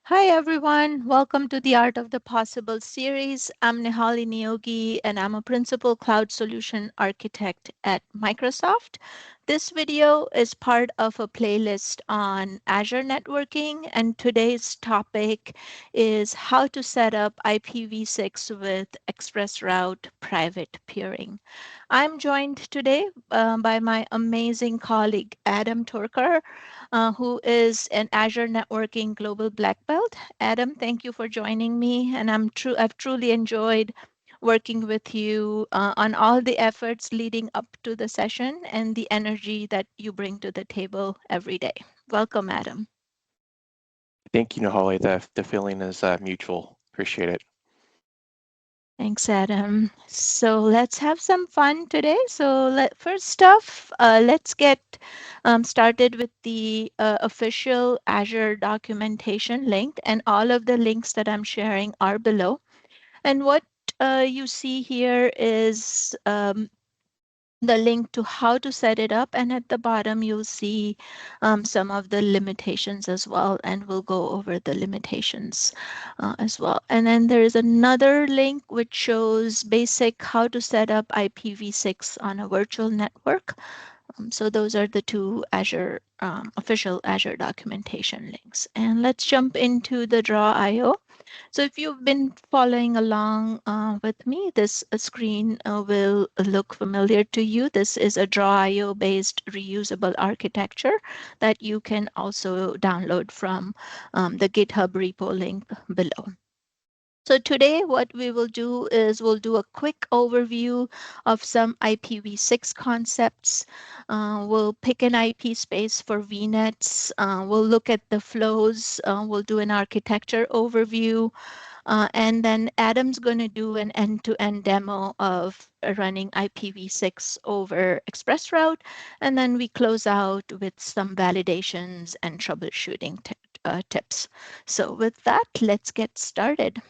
Hi, everyone. Welcome to the Art of the Possible series. I'm Nihali Niyogi, and I'm a Principal Cloud Solution Architect at Microsoft. This video is part of a playlist on Azure networking, and today's topic is how to set up IPv6 with ExpressRoute Private Peering. I'm joined today by my amazing colleague, Adam Torkar, who is an Azure Networking Global Black Belt. Adam, thank you for joining me, and I've truly enjoyed working with you on all the efforts leading up to the session and the energy that you bring to the table every day. Welcome, Adam. Thank you, Nahali. The feeling is mutual. Appreciate it. Thanks, Adam. So let's have some fun today. So first off, let's get started with the official Azure documentation link, and all of the links that I'm sharing are below. And what you see here is the link to how to set it up, and at the bottom you'll see some of the limitations as well, and we'll go over the limitations as well. And then there is another link which shows basic how to set up IPv6 on a virtual network. So those are the two Azure official Azure documentation links. And let's jump into the Draw IO. So if you've been following along with me, this screen will look familiar to you. This is a Draw.io based reusable architecture that you can also download from the GitHub repo link below. So today what we will do is we'll do a quick overview of some IPv6 concepts. We'll pick an IP space for VNets. We'll look at the flows. We'll do an architecture overview. And then Adam's going to do an end-to-end demo of running IPv6 over ExpressRoute. And then we close out with some validations and troubleshooting tips. So with that, let's get started.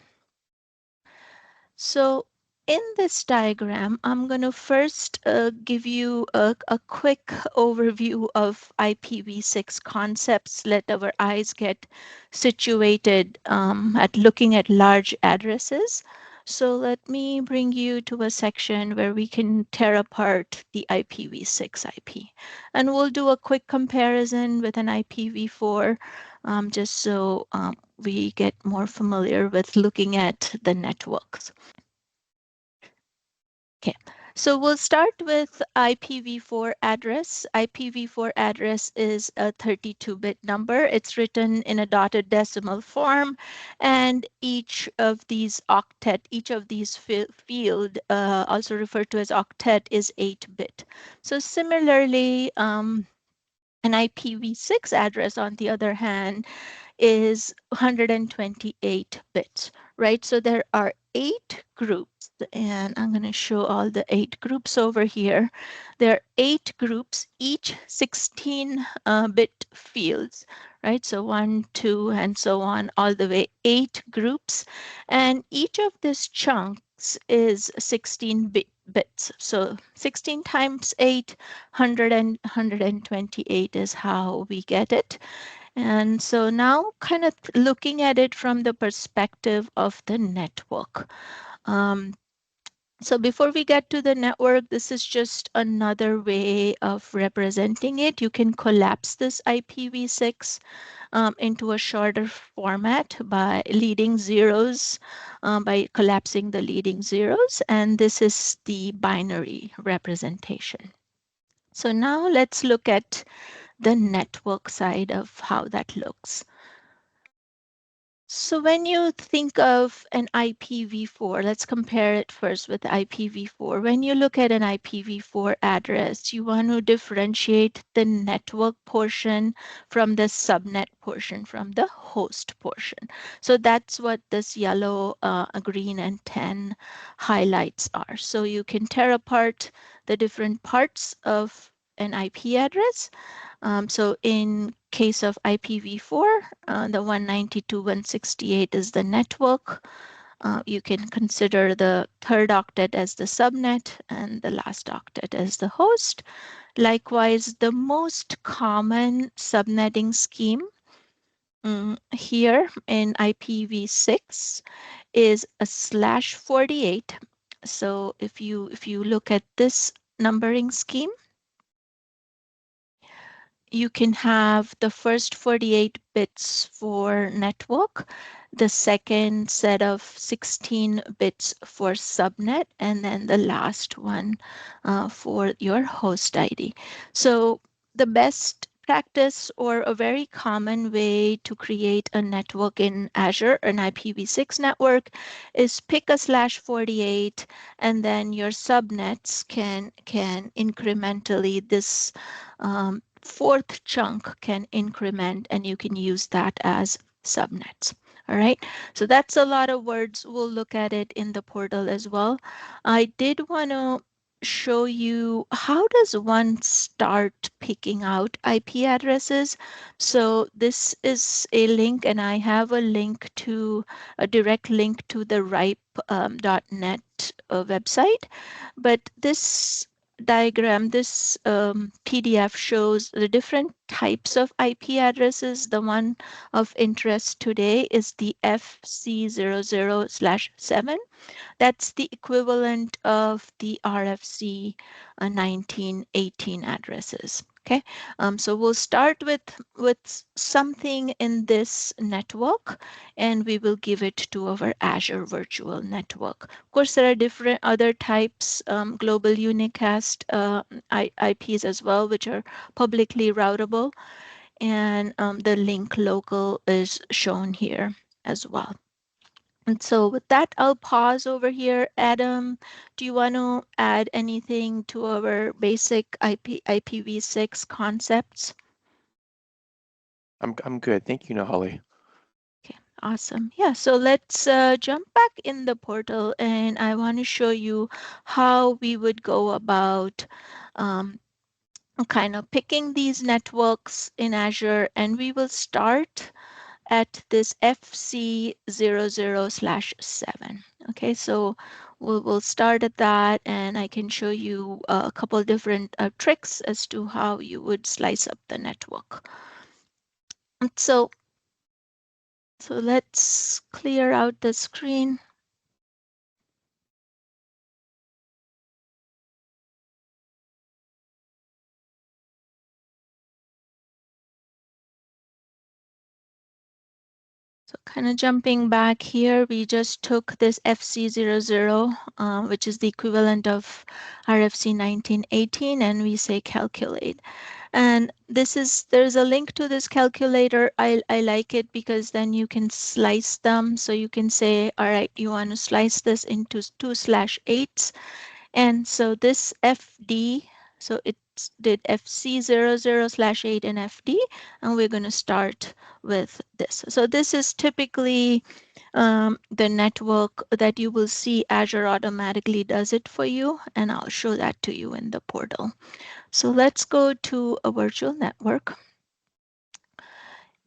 So in this diagram, I'm going to first give you a quick overview of IPv6 concepts. Let our eyes get situated at looking at large addresses. So let me bring you to a section where we can tear apart the IPv6 IP. And we'll do a quick comparison with an IPv4 just so we get more familiar with looking at the networks. Okay, so we'll start with IPv4 address. IPv4 address is a 32-bit number. It's written in a dotted decimal form, and each of these field, also referred to as octet, is 8-bit. So similarly, an IPv6 address, on the other hand, is 128 bits, right? So there are 8 groups, and I'm going to show all the 8 groups over here. There are 8 groups, each 16-bit fields, right? So 1, 2, and so on, all the way 8 groups, and each of these chunks is 16 bits. So 16 times 8, 128 is how we get it. And so now kind of looking at it from the perspective of the network. So before we get to the network, this is just another way of representing it. You can collapse this IPv6 into a shorter format by leading zeros, by collapsing the leading zeros. And this is the binary representation. So now let's look at the network side of how that looks. So when you think of an IPv4, let's compare it first with IPv4. When you look at an IPv4 address, you want to differentiate the network portion from the subnet portion, from the host portion. So that's what this yellow, green, and tan highlights are. So you can tear apart the different parts of an IP address. So in case of IPv4, the 192.168 is the network. You can consider the third octet as the subnet and the last octet as the host. Likewise, the most common subnetting scheme here in IPv6 is a /48. So if you look at this numbering scheme, you can have the first 48 bits for network, the second set of 16 bits for subnet, and then the last one for your host ID. So the best practice or a very common way to create a network in Azure, an IPv6 network, is pick a /48, and then your subnets can incrementally fourth chunk can increment, and you can use that as subnets. All right, so that's a lot of words. We'll look at it in the portal as well. I did want to show you how does one start picking out IP addresses. So this is a link, and I have a link to a direct link to the ripe.net website. But this diagram, this PDF shows the different types of IP addresses. The one of interest today is the FC00/7. That's the equivalent of the RFC 1918 addresses. Okay, so we'll start with something in this network, and we will give it to our Azure Virtual Network. Of course, there are different other types, global unicast IPs as well, which are publicly routable, and the link local is shown here as well. And so with that, I'll pause over here. Adam, do you want to add anything to our basic IPv6 concepts? I'm good. Thank you, Nahali. Okay, awesome. Yeah, so let's jump back in the portal, and I want to show you how we would go about kind of picking these networks in Azure, and we will start at this FC00/7. Okay, so we'll start at that, and I can show you a couple different tricks as to how you would slice up the network. And so let's clear out the screen. So kind of jumping back here, we just took this FC00, which is the equivalent of RFC 1918, and we say calculate. And there's a link to this calculator. I like it because then you can slice them. So you can say, all right, you want to slice this into 2/8s. And so this FD, so it did FC00/8 in FD, and we're going to start with this. So this is typically the network that you will see Azure automatically does it for you, and I'll show that to you in the portal. So let's go to a virtual network.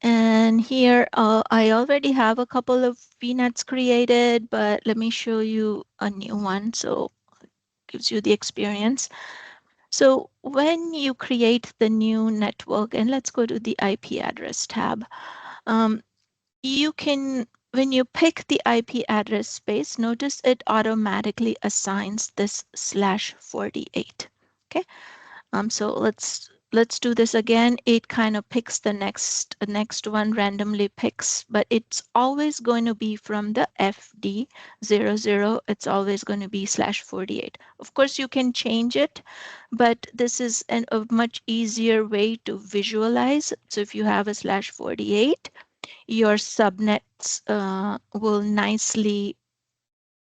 And here I already have a couple of VNets created, but let me show you a new one so it gives you the experience. So when you create the new network, and let's go to the IP address tab, you can, when you pick the IP address space, notice it automatically assigns this /48. Okay, so let's do this again. It kind of picks the next one, randomly picks, but it's always going to be from the FD00. It's always going to be /48. Of course, you can change it, but this is a much easier way to visualize. So if you have a /48, your subnets will nicely,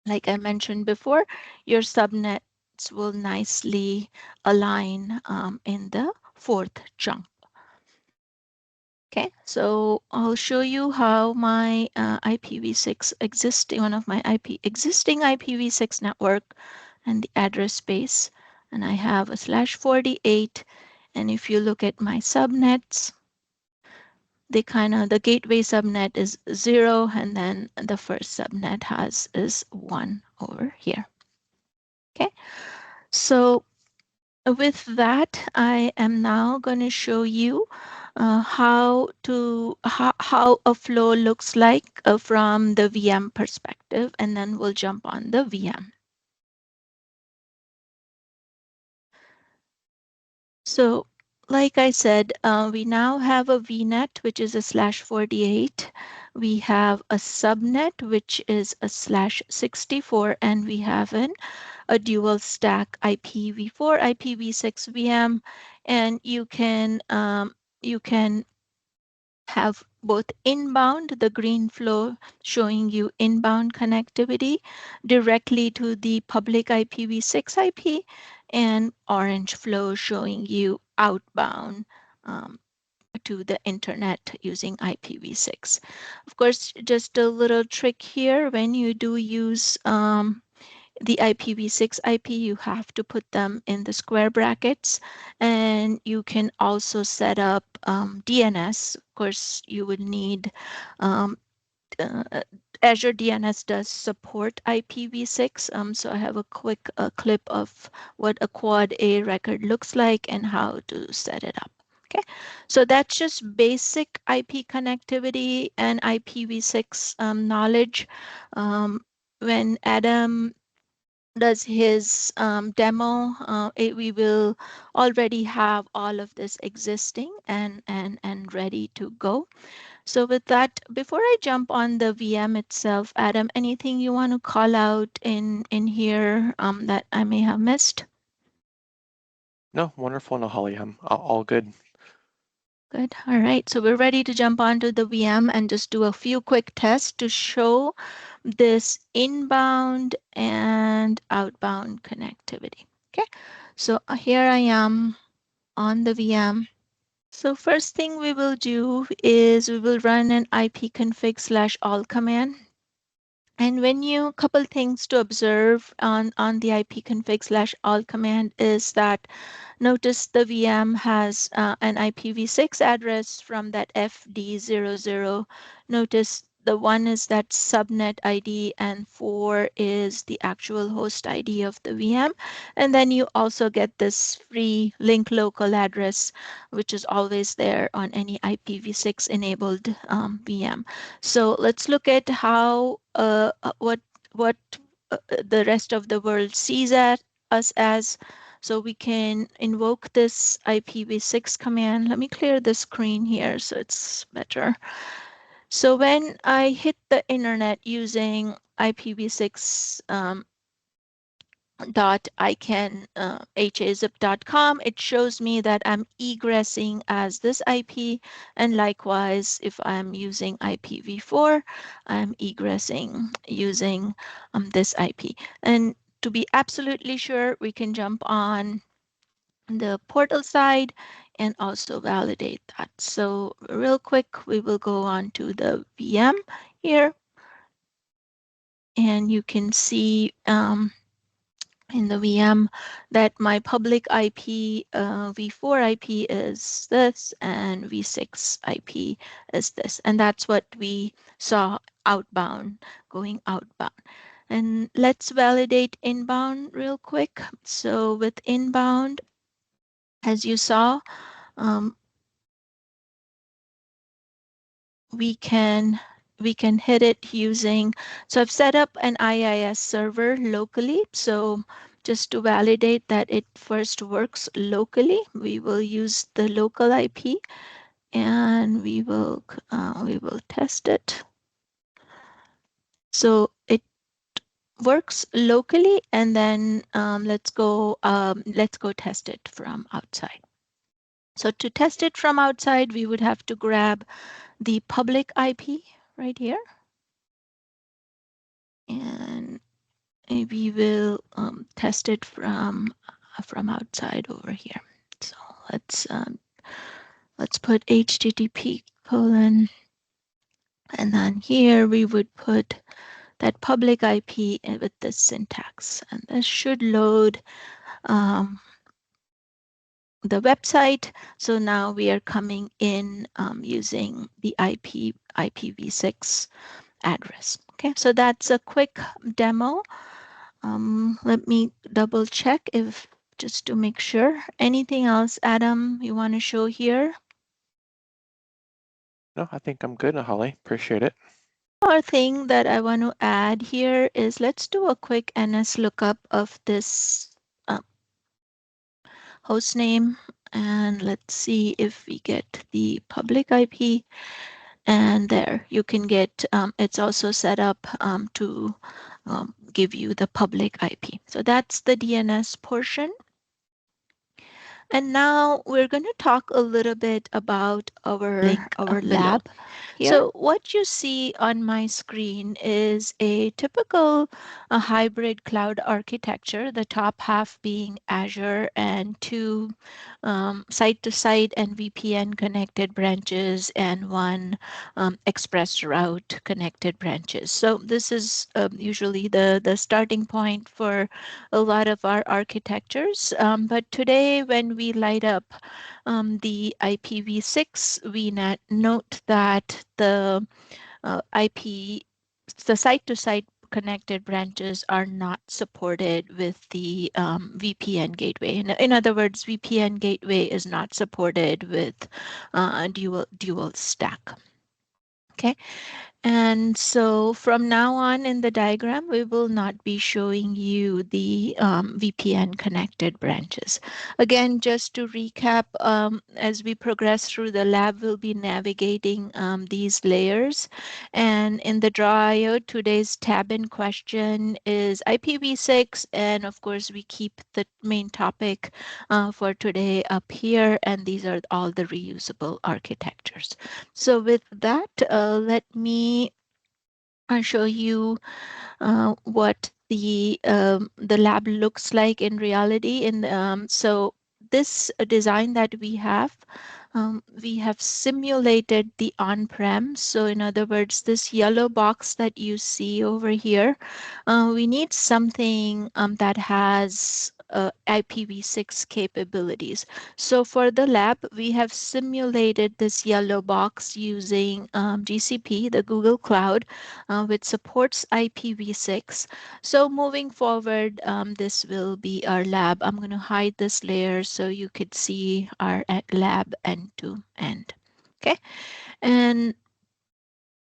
like I mentioned before, your subnets will nicely align in the fourth chunk. Okay, so I'll show you how my IPv6 one of my existing IPv6 network and the address space, and I have a /48. And if you look at my subnets, the gateway subnet is 0, and then the first subnet is 1 over here. Okay, so with that, I am now going to show you how a flow looks like from the VM perspective, and then we'll jump on the VM. So like I said, we now have a VNet, which is a /48. We have a subnet, which is a /64, and we have a dual stack IPv4, IPv6 VM, and you can have both inbound, the green flow showing you inbound connectivity directly to the public IPv6 IP, and orange flow showing you outbound to the internet using IPv6. Of course, just a little trick here, when you do use the IPv6 IP, you have to put them in the square brackets, and you can also set up DNS. Of course, you would need um, uh, Azure DNS does support IPv6. So I have a quick clip of what a quad A record looks like and how to set it up. Okay, so that's just basic IP connectivity and IPv6 knowledge. When Adam does his demo, we will already have all of this existing and ready to go. So with that, before I jump on the VM itself, Adam, anything you want to call out in here that I may have missed? No, wonderful. No, Holly, I'm all good. Good. All right. So we're ready to jump onto the VM and just do a few quick tests to show this inbound and outbound connectivity. Okay. So here I am on the VM. So first thing we will do is we will run an ipconfig/all command. And when you, couple things to observe on the ipconfig/all command is that notice the VM has an IPv6 address from that FD00. Notice the one is that subnet ID and 4 is the actual host ID of the VM. And then you also get this free link local address, which is always there on any IPv6 enabled VM. So let's look at how what the rest of the world sees us as. So we can invoke this IPv6 command. Let me clear the screen here so it's better. So when I hit the internet using IPv6 hazip.com, it shows me that I'm egressing as this IP, and likewise if I'm using IPv4, I'm egressing using this IP. And to be absolutely sure, we can jump on the portal side and also validate that. So real quick, we will go on to the VM here, and you can see in the VM that my public IP v4 IP is this and v6 IP is this, and that's what we saw outbound, going outbound. And let's validate inbound real quick. So with inbound, as you saw, um, we can hit it using, so I've set up an IIS server locally. So just to validate that it first works locally, we will use the local IP and we will test it. So it works locally, and then let's go test it from outside. So to test it from outside, we would have to grab the public IP right here, and we will test it from outside over here. So let's put HTTP colon, and then here we would put that public IP with the syntax, and this should load the website. So now we are coming in using the IPv6 address. Okay, so that's a quick demo. Let me double check if, just to make sure. Anything else, Adam, you want to show here? No, I think I'm good, Holly. Appreciate it. One more thing that I want to add here is let's do a quick NS lookup of this host name, and let's see if we get the public IP. And there you can get, it's also set up to give you the public IP. So that's the DNS portion. And now we're going to talk a little bit about our lab. Here. So what you see on my screen is a typical hybrid cloud architecture, the top half being Azure and two site-to-site and VPN connected branches and one ExpressRoute connected branches. So this is usually the starting point for a lot of our architectures. But today, when we light up the IPv6, we note that the the site-to-site connected branches are not supported with the VPN gateway. In other words, VPN gateway is not supported with dual stack. Okay, and so from now on in the diagram, we will not be showing you the VPN connected branches. Again, just to recap, as we progress through the lab, we'll be navigating these layers. And in the draw IO, today's tab in question is IPv6. And of course, we keep the main topic for today up here. And these are all the reusable architectures. So with that, let me show you what the lab looks like in reality. And so this design that we have simulated the on-prem. So in other words, this yellow box that you see over here, we need something that has IPv6 capabilities. So for the lab, we have simulated this yellow box using GCP, the Google Cloud, which supports IPv6. So moving forward, this will be our lab. I'm going to hide this layer so you could see our lab end to end. Okay, and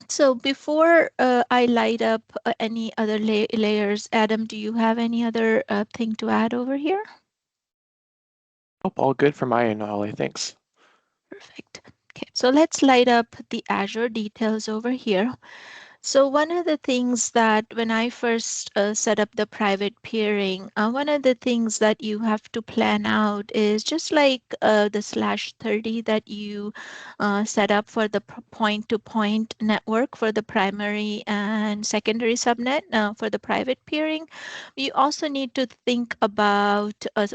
so before I light up any other layers, Adam, do you have any other thing to add over here? Nope, all good from my end, Holly. Thanks. Perfect. Okay, so let's light up the Azure details over here. So one of the things that when I first set up the private peering, one of the things that you have to plan out is just like the /30 that you set up for the point-to-point network for the primary and secondary subnet for the private peering. You also need to think about a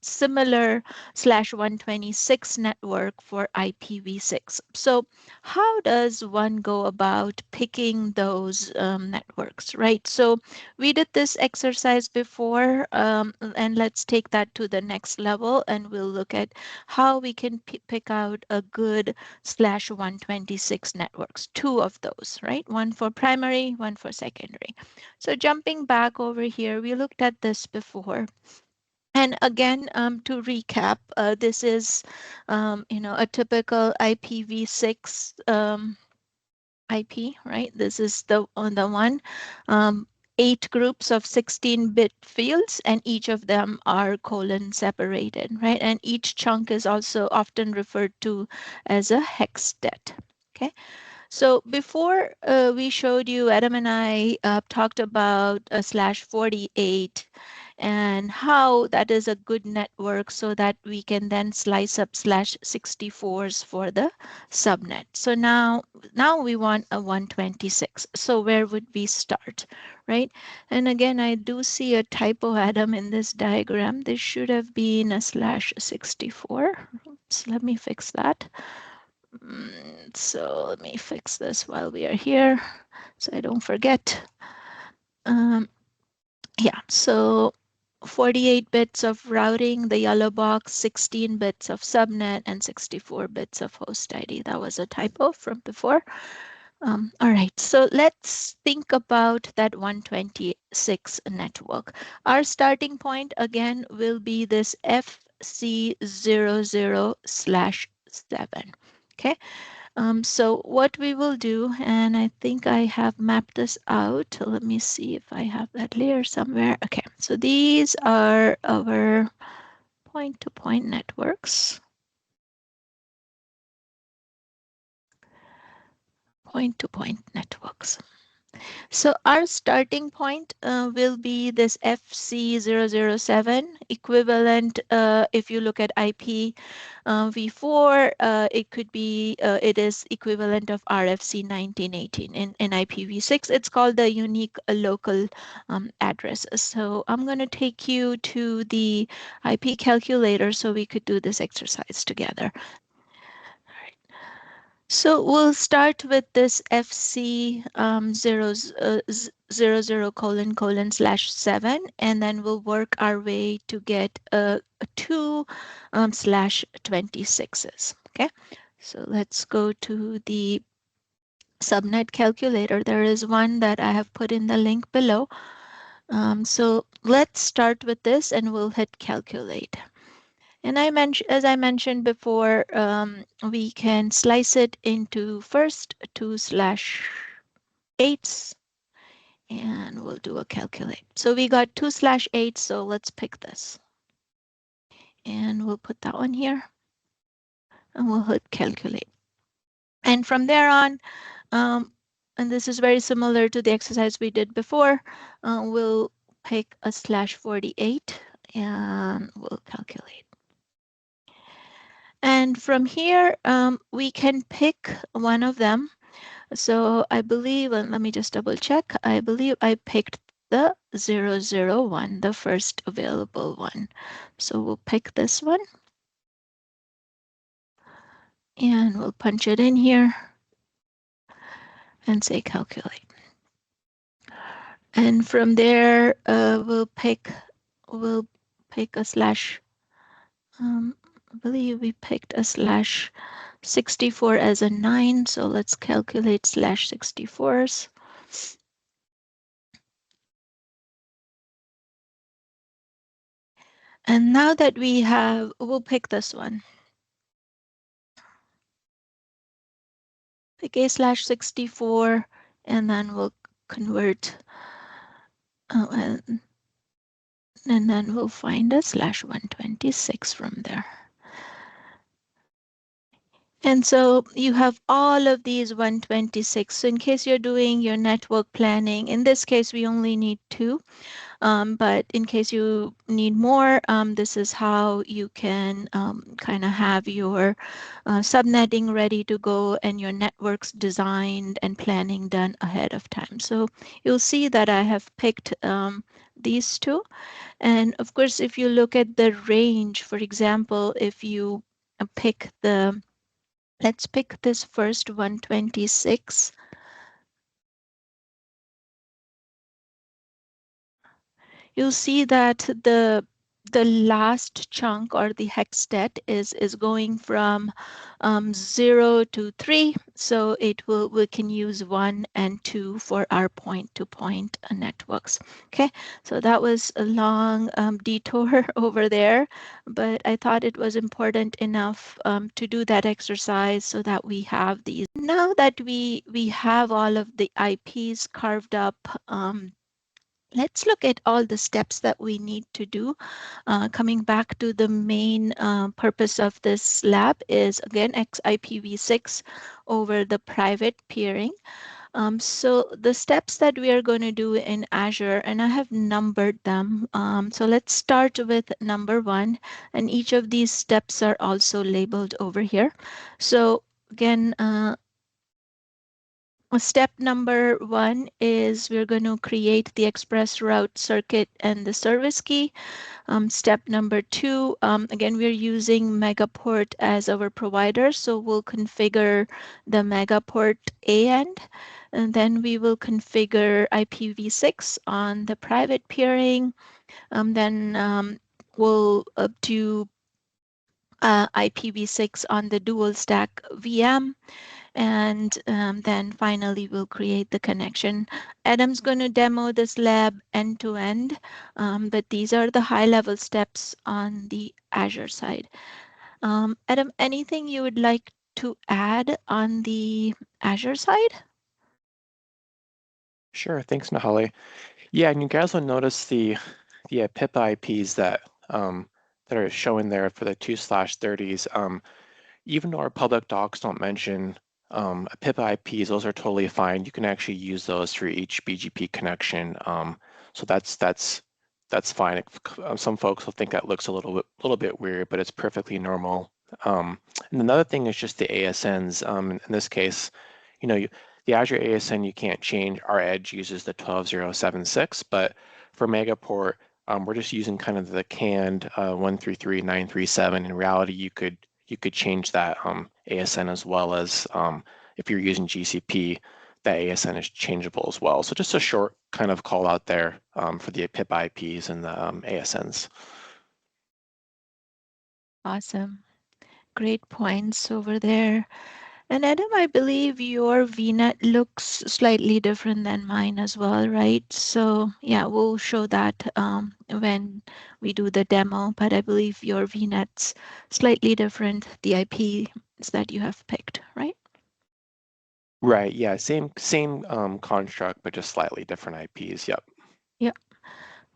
similar /126 network for IPv6. So how does one go about picking those networks, right? So we did this exercise before, and let's take that to the next level, and we'll look at how we can pick out a good /126 networks, two of those, right? One for primary, one for secondary. So jumping back over here, we looked at this before. And again, to recap, this is, a typical IPv6 IP, right? This is the one. 8 groups of 16-bit fields, and each of them are colon separated, right? And each chunk is also often referred to as a hexdet. Okay. So before we showed you, Adam and I talked about a /48 and how that is a good network so that we can then slice up /64s for the subnet. So now we want a 126. So where would we start, right? And again, I do see a typo, Adam, in this diagram. This should have been a /64. Oops, let me fix that. So let me fix this while we are here so I don't forget. Yeah, so 48 bits of routing, the yellow box, 16 bits of subnet, and 64 bits of host ID. That was a typo from before. All right, so let's think about that 126 network. Our starting point, again, will be this FC00/7. Okay, So what we will do, and I think I have mapped this out. Let me see if I have that layer somewhere. Okay, so these are our point-to-point networks. Point-to-point networks. So our starting point will be this FC007 equivalent. If you look at IP v4, it could be, it is equivalent of RFC 1918. In IPv6, it's called the unique local address. So I'm going to take you to the IP calculator so we could do this exercise together. So we'll start with this FC 00::7, and then we'll work our way to get a 2 /26s. Okay, so let's go to the subnet calculator. There is one that I have put in the link below. So let's start with this and we'll hit calculate. And as I mentioned before, we can slice it into first 2/8s, and we'll do a calculate. So we got 2/8, so let's pick this. And we'll put that one here, and we'll hit calculate. And from there on, and this is very similar to the exercise we did before, we'll pick a /48, and we'll calculate. And from here, we can pick one of them. So I believe, and let me just double check, I believe I picked the 001, the first available one. So we'll pick this one. And we'll punch it in here and say calculate. And from there, we'll pick a slash, I believe we picked a /64 as a 9, so let's calculate /64s. And now that we have, we'll pick this one. Pick a/64, and then we'll convert, and then we'll find a /126 from there. And so you have all of these 126. So in case you're doing your network planning, in this case, we only need 2. But in case you need more, this is how you can kind of have your subnetting ready to go and your networks designed and planning done ahead of time. So you'll see that I have picked these 2. And of course, if you look at the range, for example, if you pick let's pick this first 126. You'll see that the last chunk, or the hexstat, is going from 0 to 3. So we can use 1 and 2 for our point-to-point networks. Okay, so that was a long detour over there, but I thought it was important enough to do that exercise so that we have these. Now that we have all of the IPs carved up, let's look at all the steps that we need to do. Coming back to the main purpose of this lab is, again, IPv6 over the private peering. So the steps that we are going to do in Azure, and I have numbered them. So let's start with number 1, and each of these steps are also labeled over here. So again, step number 1 is we're going to create the ExpressRoute circuit and the service key. Step number 2, again, we're using Megaport as our provider, so we'll configure the Megaport A end, and then we will configure IPv6 on the private peering. Then we'll do IPv6 on the dual stack VM. And then finally, we'll create the connection. Adam's going to demo this lab end to end, but these are the high-level steps on the Azure side. Adam, anything you would like to add on the Azure side? Sure, thanks, Nahali. Yeah, and you guys will notice the PIPA IPs that that are showing there for the 2/30s. Even though our public docs don't mention PIPA IPs, those are totally fine. You can actually use those for each BGP connection. So that's fine. Some folks will think that looks a little bit weird, but it's perfectly normal. And another thing is just the ASNs. In this case, you know, the Azure ASN you can't change. Our Edge uses the 12076, but for Megaport, we're just using kind of the canned 133.937. In reality, you could change that ASN as well as if you're using GCP, that ASN is changeable as well. So just a short kind of call out there for the PIP IPs and the ASNs. Awesome. Great points over there. And Adam, I believe your VNet looks slightly different than mine as well, right? So yeah, we'll show that when we do the demo, but I believe your VNet's slightly different, the IPs that you have picked, right? Right. Yeah. Same construct, but just slightly different IPs. Yep. Yeah,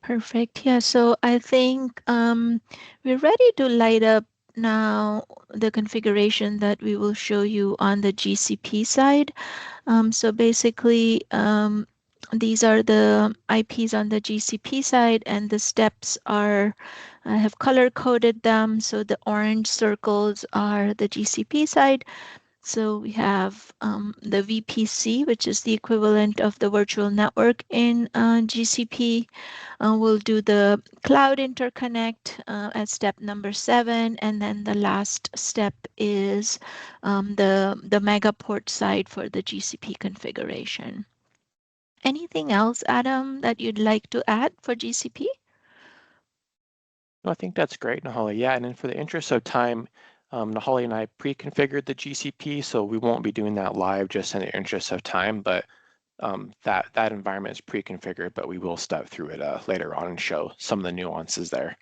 perfect. Yeah, so I think we're ready to light up now the configuration that we will show you on the GCP side. So basically, these are the IPs on the GCP side, and the steps are, I have color coded them. So the orange circles are the GCP side. So we have the VPC, which is the equivalent of the virtual network in GCP. We'll do the cloud interconnect at step number 7, and then the last step is the Megaport side for the GCP configuration. Anything else, Adam, that you'd like to add for GCP? No, I think that's great, Nahali. Yeah, and then for the interest of time, Nahali and I pre-configured the GCP, so we won't be doing that live just in the interest of time, but that environment is pre-configured, but we will step through it later on and show some of the nuances there.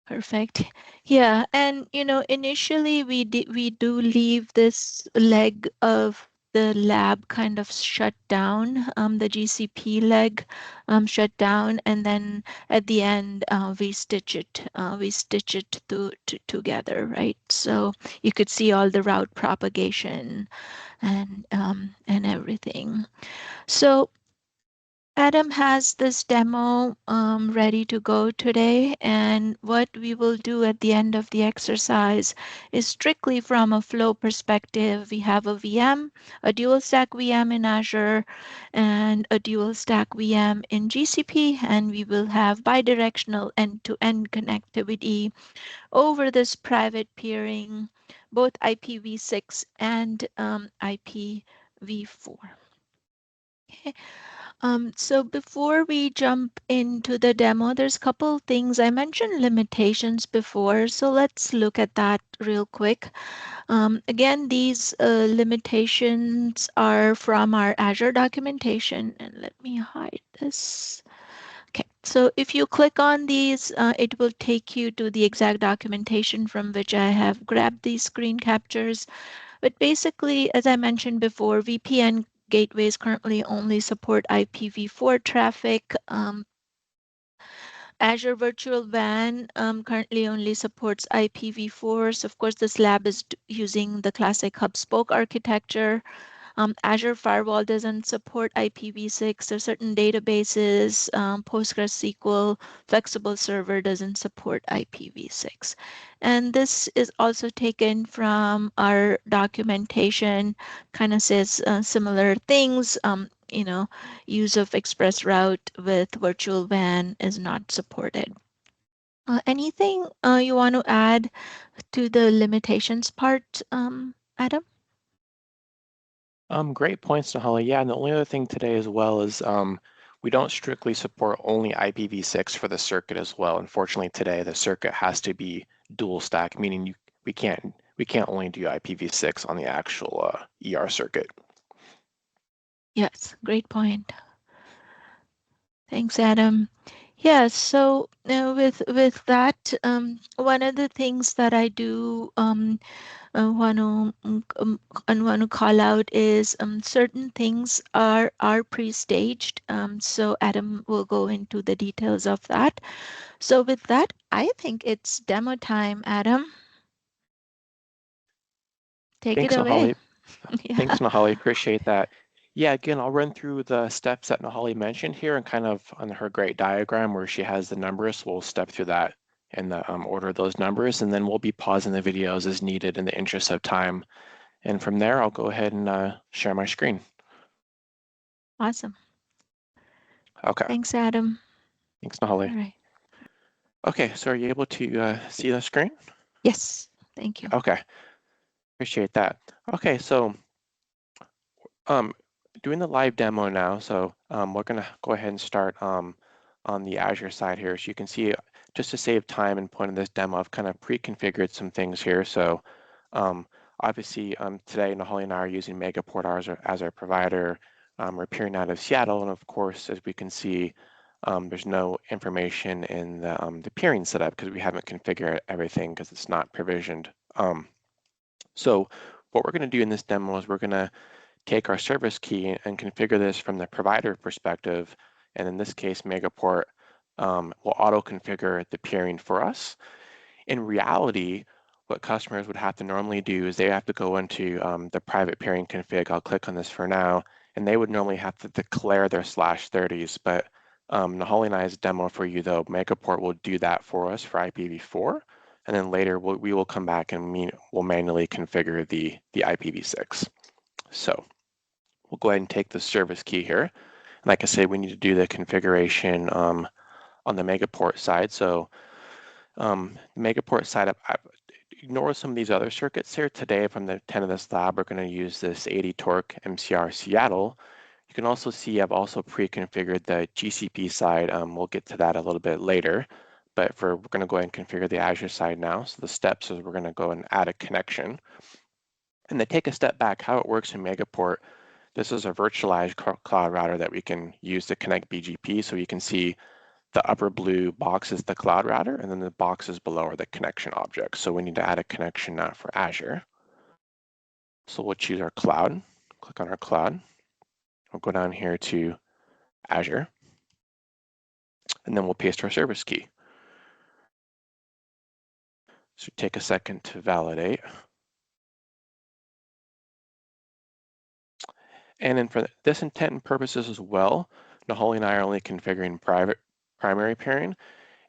Perfect. Yeah, and initially we do leave this leg of the lab kind of shut down, the GCP leg shut down, and then at the end we stitch it together, right? So you could see all the route propagation and everything. So Adam has this demo ready to go today, and what we will do at the end of the exercise is strictly from a flow perspective. We have a VM, a dual stack VM in Azure, and a dual stack VM in GCP, and we will have bidirectional end-to-end connectivity over this private peering, both IPv6 and IPv4. Okay. So before we jump into the demo, there's a couple things. I mentioned limitations before, so let's look at that real quick. Again, these limitations are from our Azure documentation, and let me hide this. Okay, so if you click on these, it will take you to the exact documentation from which I have grabbed these screen captures. But basically, as I mentioned before, VPN gateways currently only support IPv4 traffic. Azure Virtual WAN currently only supports IPv4. So of course, this lab is using the classic hub spoke architecture. Azure Firewall doesn't support IPv6. There are certain databases, PostgreSQL, Flexible Server doesn't support IPv6. And this is also taken from our documentation, kind of says similar things. Use of ExpressRoute with virtual WAN is not supported. Anything you want to add to the limitations part, Adam? Great points, Nahali. Yeah, and the only other thing today as well is we don't strictly support only IPv6 for the circuit as well. Unfortunately, today the circuit has to be dual stack, meaning we can't only do IPv6 on the actual ER circuit. Yes, great point. Thanks, Adam. Yeah, so with that, one of the things that I do want to call out is certain things are pre-staged. So Adam will go into the details of that. So with that, I think it's demo time. Adam, take it Thanks, away. Nahali. Yeah, Thanks, Nahali. Appreciate that. Yeah, again, I'll run through the steps that Nahali mentioned here and kind of on her great diagram where she has the numbers. We'll step through that in the order of those numbers, and then we'll be pausing the videos as needed in the interest of time. And from there, I'll go ahead and share my screen. awesome. Okay, Thanks, Adam. thanks, All Nahali. right. Okay, so are you able to see the screen? Yes, thank you. Okay, appreciate that. Okay, so um, doing the live demo now. So we're gonna go ahead and start on the Azure side here. So you can see, just to save time and point of this demo, I've kind of pre-configured some things here. So um, obviously today, Nahali and I are using Megaport as our provider. We're peering out of Seattle, and of course, as we can see, there's no information in the peering setup because we haven't configured everything because it's not provisioned. So what we're going to do in this demo is we're going to take our service key and configure this from the provider perspective. And in this case, Megaport will auto-configure the peering for us. In reality, what customers would have to normally do is they have to go into the private peering config. I'll click on this for now, and they would normally have to declare their /30s. But Nahali and I's demo for you, though, Megaport will do that for us for IPv4. And then later, we will come back and we'll manually configure the IPv6. So we'll go ahead and take the service key here. Like I said, we need to do the configuration on the Megaport side. So Megaport side, ignore some of these other circuits here. Today from the 10 of this lab, we're going to use this 80 torque MCR Seattle. You can also see I've also pre-configured the GCP side. We'll get to that a little bit later. But we're going to go ahead and configure the Azure side now. So the steps is we're going to go and add a connection. And then take a step back, how it works in Megaport. This is a virtualized cloud router that we can use to connect BGP. So you can see the upper blue box is the cloud router, and then the boxes below are the connection objects. So we need to add a connection now for Azure. So we'll choose our cloud, click on our cloud. We'll go down here to Azure, and then we'll paste our service key. So take a second to validate. And then for this intent and purposes as well, Nahali and I are only configuring primary pairing.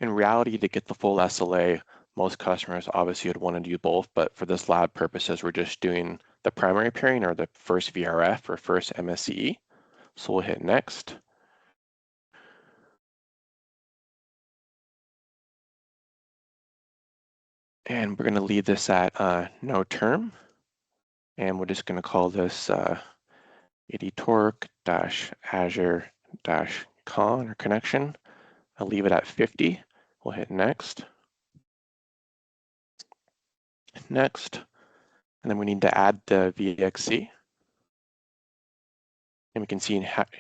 In reality, to get the full SLA, most customers obviously would want to do both, but for this lab purposes, we're just doing the primary pairing or the first VRF or first MSCE. So we'll hit next. And we're going to leave this at no term. And we're just going to call this 80 torque Azure con or connection. I'll leave it at 50. We'll hit next. Next. And then we need to add the VXC. And we can see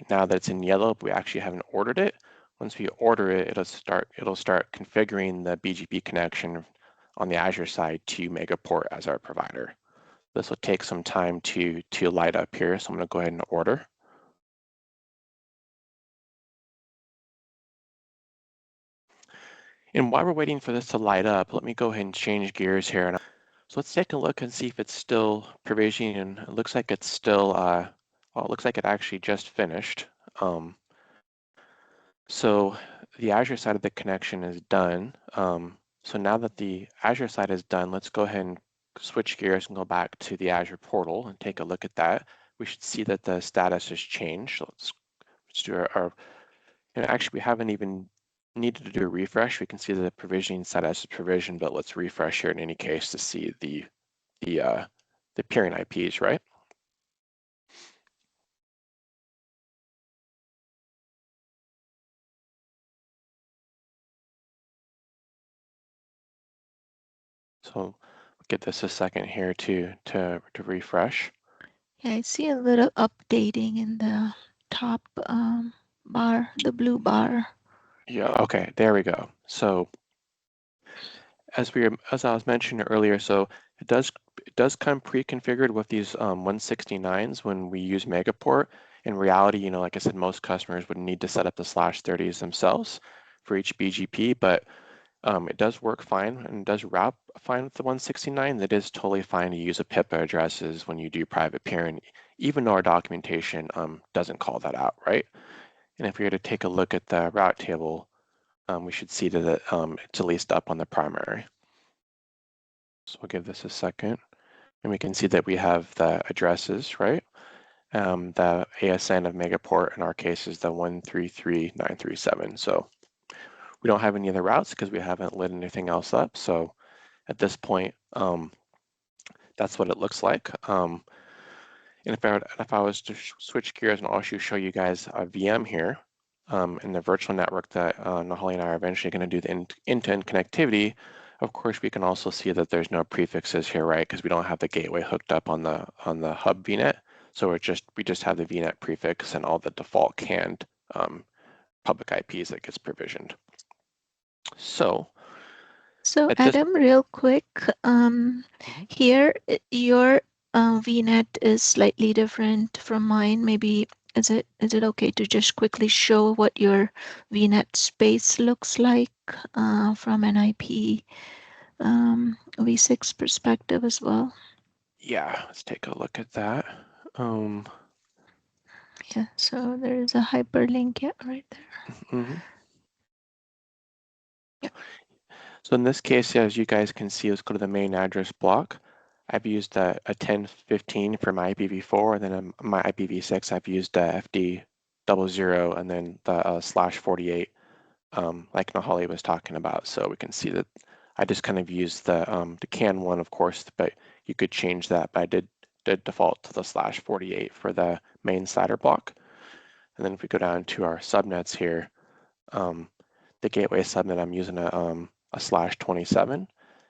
now that it's in yellow, but we actually haven't ordered it. Once we order it, it'll start configuring the BGP connection on the Azure side to Megaport as our provider. This will take some time to light up here, so I'm going to go ahead and order. And while we're waiting for this to light up, let me go ahead and change gears here. So let's take a look and see if it's still provisioning. And it looks like it's still, well, it looks like it actually just finished. So the Azure side of the connection is done. So now that the Azure side is done, let's go ahead and switch gears and go back to the Azure portal and take a look at that. We should see that the status has changed. So let's do and actually we haven't even needed to do a refresh. We can see that the provisioning status is provisioned, but let's refresh here in any case to see the peering IPs, right? So we'll give this a second here to refresh. Yeah, I see a little updating in the top bar, the blue bar. Yeah, okay, there we go. So as I was mentioning earlier, so it does come pre-configured with these 169s when we use Megaport. In reality, you know, like I said, most customers would need to set up the /30s themselves for each BGP, but it does work fine and does route fine with the 169. It is totally fine to use a PIPA addresses when you do private peering, even though our documentation doesn't call that out, right? And if we were to take a look at the route table, we should see that it's at least up on the primary. So we'll give this a second. And we can see that we have the addresses, right? The ASN of Megaport in our case is the 133.937. So we don't have any other routes because we haven't lit anything else up. So at this point, that's what it looks like. And if I was to switch gears and also show you guys a VM here in the virtual network that Nahali and I are eventually going to do the end-to-end connectivity, of course, we can also see that there's no prefixes here, right? Because we don't have the gateway hooked up on the hub VNet. So we just have the VNet prefix and all the default canned public IPs that gets provisioned. So So at this, Adam, real quick, here your VNet is slightly different from mine. Maybe is it okay to just quickly show what your VNet space looks like from an IP v6 perspective as well? yeah, let's take a look at that. Yeah, so there is a hyperlink right there. Mhm. Yeah. So in this case, as you guys can see, let's go to the main address block. I've used a 1015 for my IPv4, and then my IPv6, I've used FD 00 and then the /48, like Nahali was talking about. So we can see that I just kind of used the CAN one, of course, but you could change that. But I did default to the /48 for the main slider block. And then if we go down to our subnets here, the gateway subnet, I'm using a /27,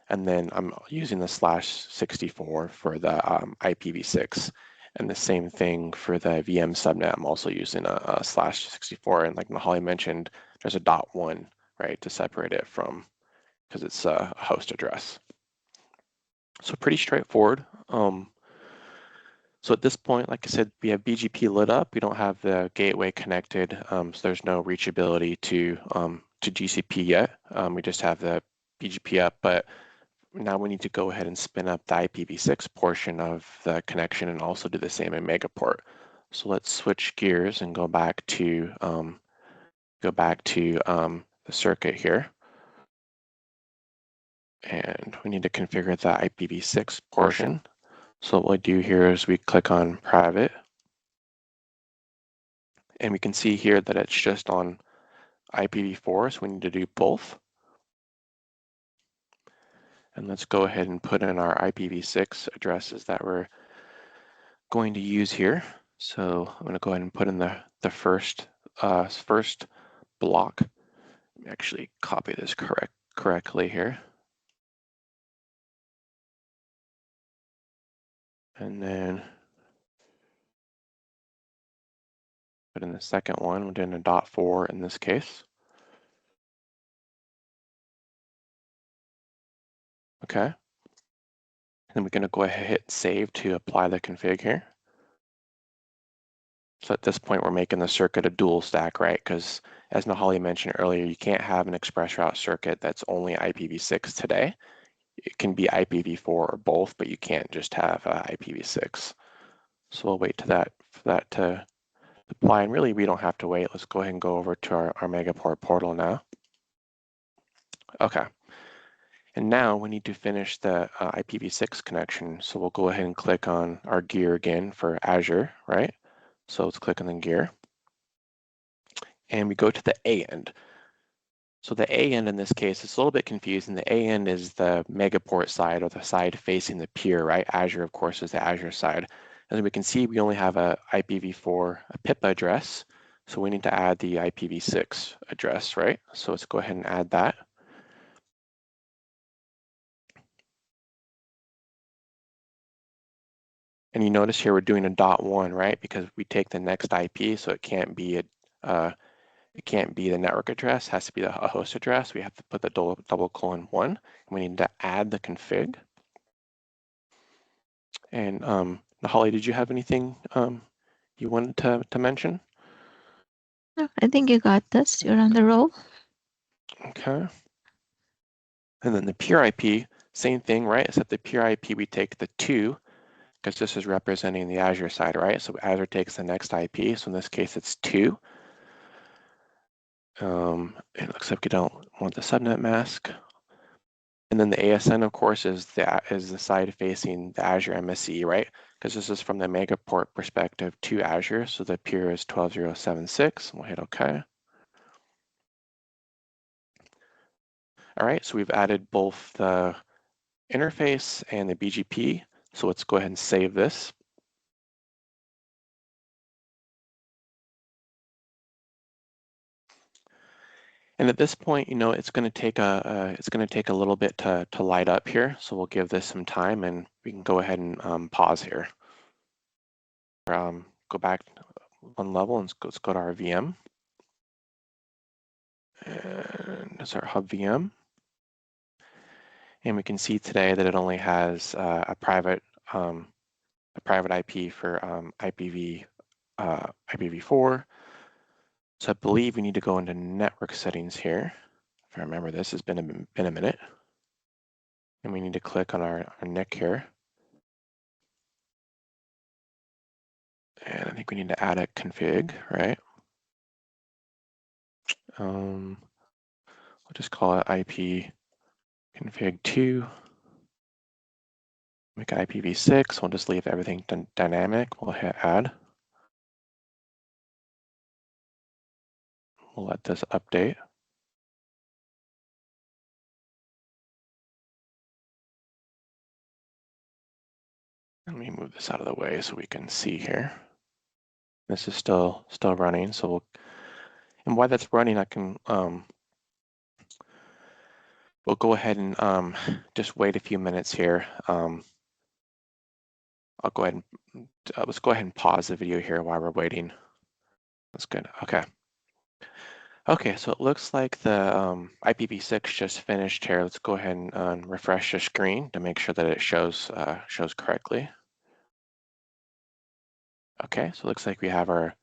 and then I'm using the /64 for the IPv6. And the same thing for the VM subnet, I'm also using a /64. And like Nahali mentioned, there's a .1, right, to separate it from, because it's a host address. So pretty straightforward. So at this point, like I said, we have BGP lit up. We don't have the gateway connected, so there's no reachability to GCP yet. We just have the BGP up, but now we need to go ahead and spin up the IPv6 portion of the connection and also do the same in Megaport. So let's switch gears and go back to the circuit here. And we need to configure the IPv6 portion. So what we do here is we click on private, and we can see here that it's just on IPv4, so we need to do both. And let's go ahead and put in our IPv6 addresses that we're going to use here. So I'm going to go ahead and put in the first block. Let me actually copy this correctly here. And then put in the second one. We're doing a .4 in this case. Okay. Then we're going to go ahead and hit save to apply the config here. So at this point, we're making the circuit a dual stack, right? Because as Nahali mentioned earlier, you can't have an ExpressRoute circuit that's only IPv6 today. It can be IPv4 or both, but you can't just have IPv6. So we'll wait for that to apply. And really, we don't have to wait. Let's go ahead and go over to our Megaport portal now. Okay. And now we need to finish the IPv6 connection. So we'll go ahead and click on our gear again for Azure, right? So let's click on the gear. And we go to the A end. So the A end in this case, it's a little bit confusing. The A end is the Megaport side, or the side facing the peer, right? Azure, of course, is the Azure side. As we can see, we only have a IPv4, a PIPA address. So we need to add the IPv6 address, right? So let's go ahead and add that. And you notice here we're doing a .1, right? Because we take the next IP, so it can't be It can't be the network address, it has to be a host address. We have to put the $:1. We need to add the config. And Holly, did you have anything you wanted to mention? No, I think you got this. You're on the roll. Okay. And then the peer IP, same thing, right? Except the peer IP, we take the 2, because this is representing the Azure side, right? So Azure takes the next IP. So in this case, it's 2. It looks like we don't want the subnet mask. And then the ASN, of course, is the side facing the Azure MSE, right? Because this is from the Megaport perspective to Azure. So the peer is 12.0.76. We'll hit OK. All right, so we've added both the interface and the BGP. So let's go ahead and save this. And at this point, it's going to take a little bit to light up here. So we'll give this some time, and we can go ahead and pause here. Go back one level and let's go to our VM. And that's our hub VM. And we can see today that it only has a private IP for IPv4. So I believe we need to go into network settings here. If I remember this, it's been a minute. And we need to click on our NIC here. And I think we need to add a config, right? We'll just call it IP config 2. Make it IPv6. We'll just leave everything dynamic. We'll hit add. We'll let this update. Let me move this out of the way so we can see here. This is still running, so and while that's running, I can we'll go ahead and just wait a few minutes here. I'll go ahead and let's go ahead and pause the video here while we're waiting. That's good. Okay. Okay, so it looks like the IPv6 just finished here. Let's go ahead and refresh the screen to make sure that it shows correctly. Okay, so it looks like we have our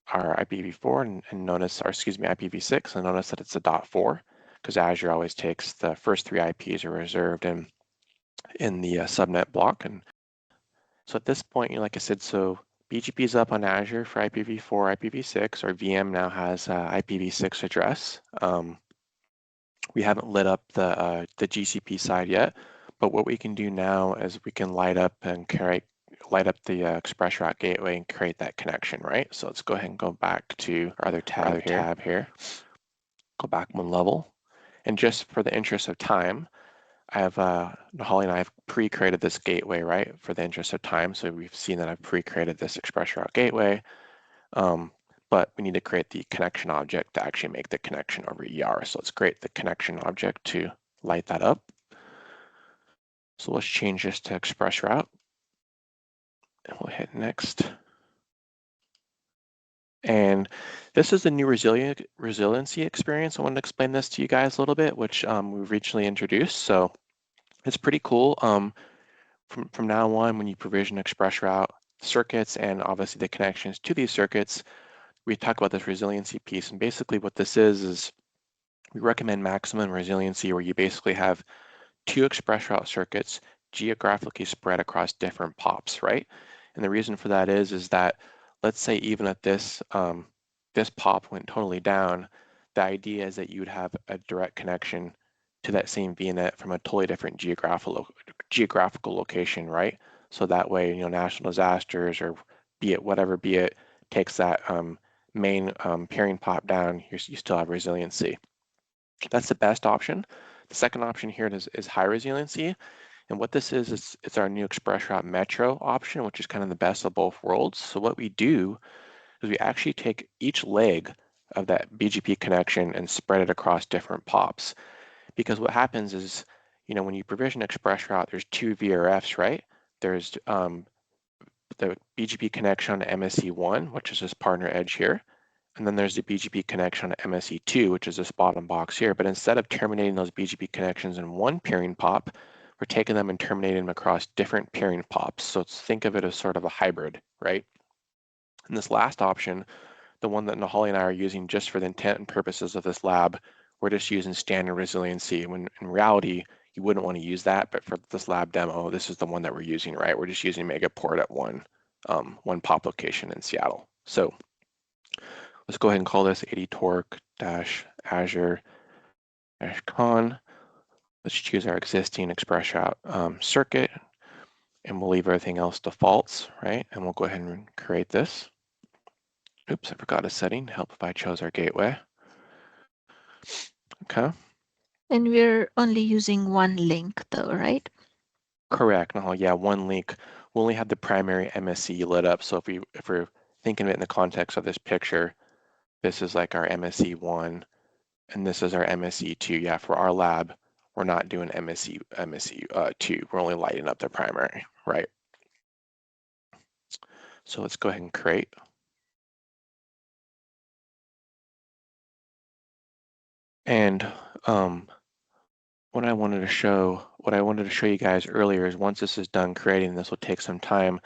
IPv4 and notice, or excuse me, IPv6, and notice that it's a .4 because Azure always takes the first 3 IPs are reserved in the subnet block. And so at this point, like I said, so BGP is up on Azure for IPv4, IPv6. Our VM now has IPv6 address. We haven't lit up the GCP side yet, but what we can do now is we can light up the ExpressRoute gateway and create that connection, right? So let's go ahead and go back to our other tab here. Go back one level. And just for the interest of time, I have, Holly and I have pre-created this gateway, right, for the interest of time. So we've seen that I've pre-created this ExpressRoute gateway, but we need to create the connection object to actually make the connection over ER. So let's create the connection object to light that up. So let's change this to ExpressRoute. And we'll hit next. And this is a new resiliency experience. I want to explain this to you guys a little bit, which we've recently introduced. So it's pretty cool. From now on, when you provision ExpressRoute circuits and obviously the connections to these circuits, we talk about this resiliency piece. And basically what this is we recommend maximum resiliency where you basically have 2 ExpressRoute circuits geographically spread across different POPs, right? And the reason for that is that let's say even if this this POP went totally down, the idea is that you would have a direct connection to that same VNet from a totally different geographical location, right? So that way, national disasters or be it takes that main peering POP down, you still have resiliency. That's the best option. The second option here is high resiliency. And what this is it's our new ExpressRoute Metro option, which is kind of the best of both worlds. So what we do is we actually take each leg of that BGP connection and spread it across different POPs. Because what happens is, when you provision ExpressRoute, there's 2 VRFs, right? There's the BGP connection on MSE1, which is this partner edge here. and then there's the BGP connection on MSE2, which is this bottom box here. But instead of terminating those BGP connections in one peering pop, we're taking them and terminating them across different peering pops. So think of it as sort of a hybrid, right? And this last option, the one that Nahali and I are using just for the intent and purposes of this lab, we're just using standard resiliency. When in reality, you wouldn't want to use that, but for this lab demo, this is the one that we're using, right? We're just using Megaport at one pop location in Seattle. So let's go ahead and call this 80torque-azure-con. Let's choose our existing ExpressRoute circuit, and we'll leave everything else defaults, right? And we'll go ahead and create this. Oops, I forgot a setting. Help if I chose our gateway. Okay. And we're only using one link though, right? Correct. No, yeah, one link. We only have the primary MSE lit up. So if we're thinking of it in the context of this picture, this is like our MSE1, and this is our MSE2. Yeah, for our lab, we're not doing MSE2. We're only lighting up the primary, right? So let's go ahead and create. And what I wanted to show you guys earlier is once this is done creating, this will take some time.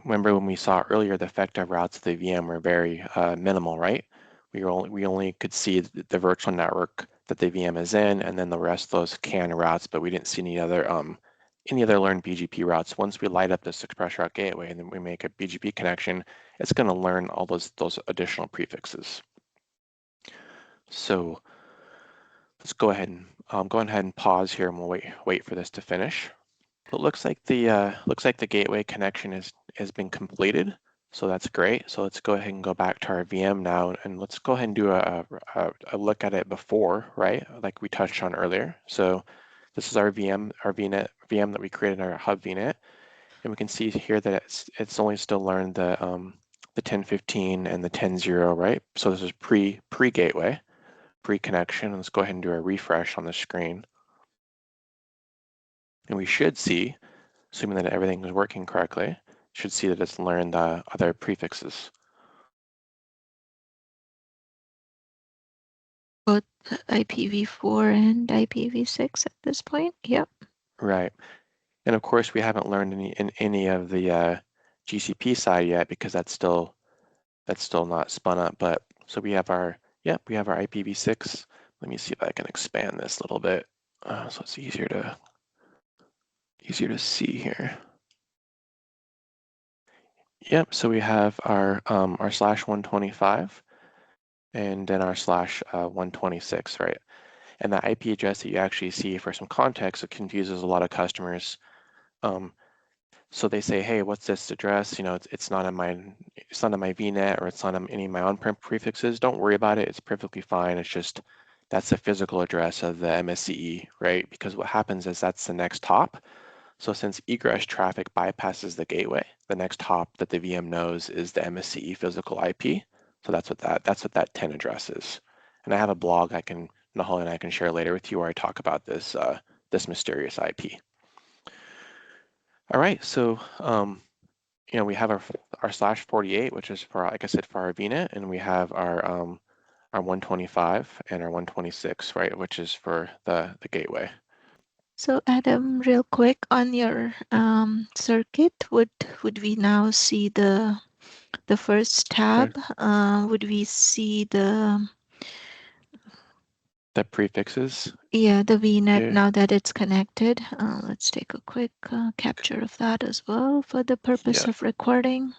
Remember when we saw earlier the effective routes of the VM were very minimal, right? We only could see the virtual network that the VM is in, and then the rest of those CAN routes, but we didn't see any other learned BGP routes. Once we light up this ExpressRoute gateway and then we make a BGP connection, it's going to learn all those additional prefixes. So let's go ahead and pause here, and we'll wait for this to finish. It looks like the gateway connection has been completed, so that's great. So let's go ahead and go back to our VM now, and let's go ahead and do a look at it before, right? Like we touched on earlier. So this is our VM that we created in our hub VNet, and we can see here that it's only still learned the 1015 and the 10.0, right? So this is pre-gateway, pre-connection. Let's go ahead and do a refresh on the screen, and we should see, assuming that everything is working correctly, should see that it's learned the other prefixes. Both IPv4 and IPv6 at this point. Yep. Right. And of course, we haven't learned any of the GCP side yet because that's still not spun up. But so we have our IPv6. Let me see if I can expand this a little bit so it's easier to see here. Yep. So we have our /125 and then our /126, right? And that IP address that you actually see, for some context, it confuses a lot of customers. So they say, hey, what's this address? You know, it's not in my VNet, or it's not on any of my on-prem prefixes. Don't worry about it. It's perfectly fine. It's just that's the physical address of the MSCE, right? Because what happens is that's the next hop. So since egress traffic bypasses the gateway, the next hop that the VM knows is the MSCE physical IP. So that's what that 10 address is. And I have a blog Nahali and I can share later with you where I talk about this mysterious IP. All right, so we have our /48, which is for, like I said, for our VNet, and we have our 125 and our 126, right, which is for the gateway. So Adam, real quick on your circuit, would we now see the first tab? Would we see the prefixes? Yeah, the VNet Yeah. now that it's connected. Let's take a quick capture of that as well for the purpose of recording.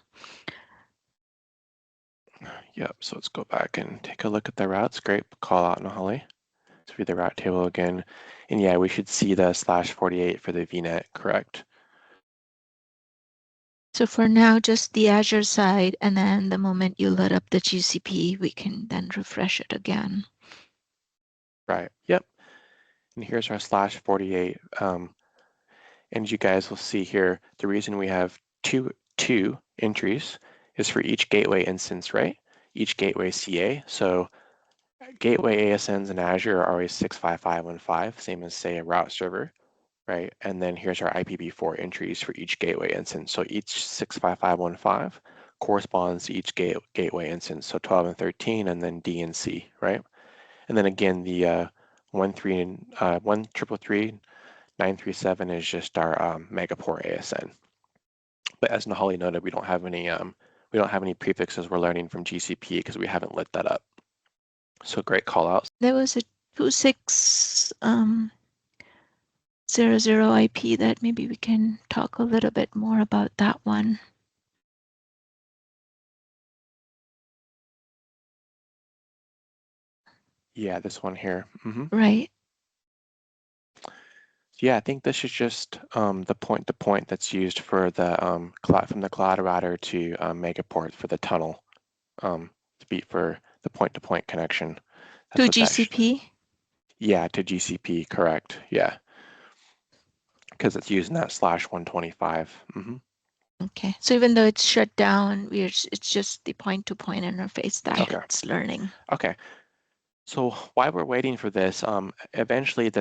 Yep, so let's go back and take a look at the routes. Great call out, Nahali. Let's read the route table again. And yeah, we should see the /48 for the VNet, correct? So for now, just the Azure side, and then the moment you load up the GCP, we can then refresh it again. Right, yep. And here's our /48. And you guys will see here, the reason we have two entries is for each gateway instance, right? Each gateway CA. So gateway ASNs in Azure are always 65515, same as, say, a route server, right? And then here's our IPv4 entries for each gateway instance. So each 65515 corresponds to each gateway instance, so 12 and 13, and then D and C, right? And then again, the 1.3.3.937 is just our Megaport ASN. But as Nahali noted, we don't have any prefixes we're learning from GCP because we haven't lit that up. So great call outs. There was a 2600 IP that maybe we can talk a little bit more about that one. Yeah, this one here. Right. Yeah, I think this is just the point-to-point that's used for the from the cloud router to Megaport for the tunnel to be for the point-to-point connection. That's To what that. GCP. Yeah, to GCP, correct. Yeah, because it's using that /125. Okay, so even though it's shut down, it's just the point-to-point interface that Okay. it's learning. Okay. So while we're waiting for this, eventually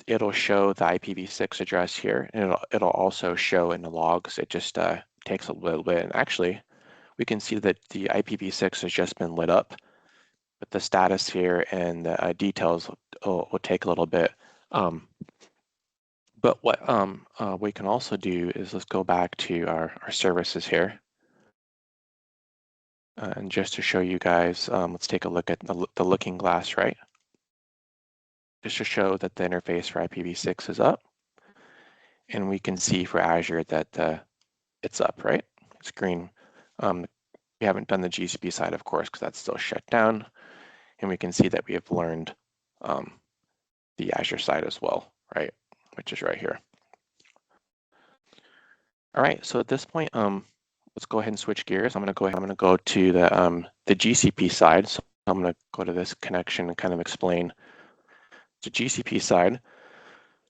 it'll show the IPv6 address here, and it'll also show in the logs. It just takes a little bit, and actually we can see that the IPv6 has just been lit up, but the status here and the details will take a little bit. But what we can also do is let's go back to our services here. And just to show you guys, let's take a look at the looking glass, right? Just to show that the interface for IPv6 is up. And we can see for Azure that it's up, right? It's green. We haven't done the GCP side, of course, because that's still shut down. And we can see that we have learned the Azure side as well, right? Which is right here. All right, so at this point, let's go ahead and switch gears. I'm going to go to the GCP side. So I'm going to go to this connection and kind of explain the GCP side.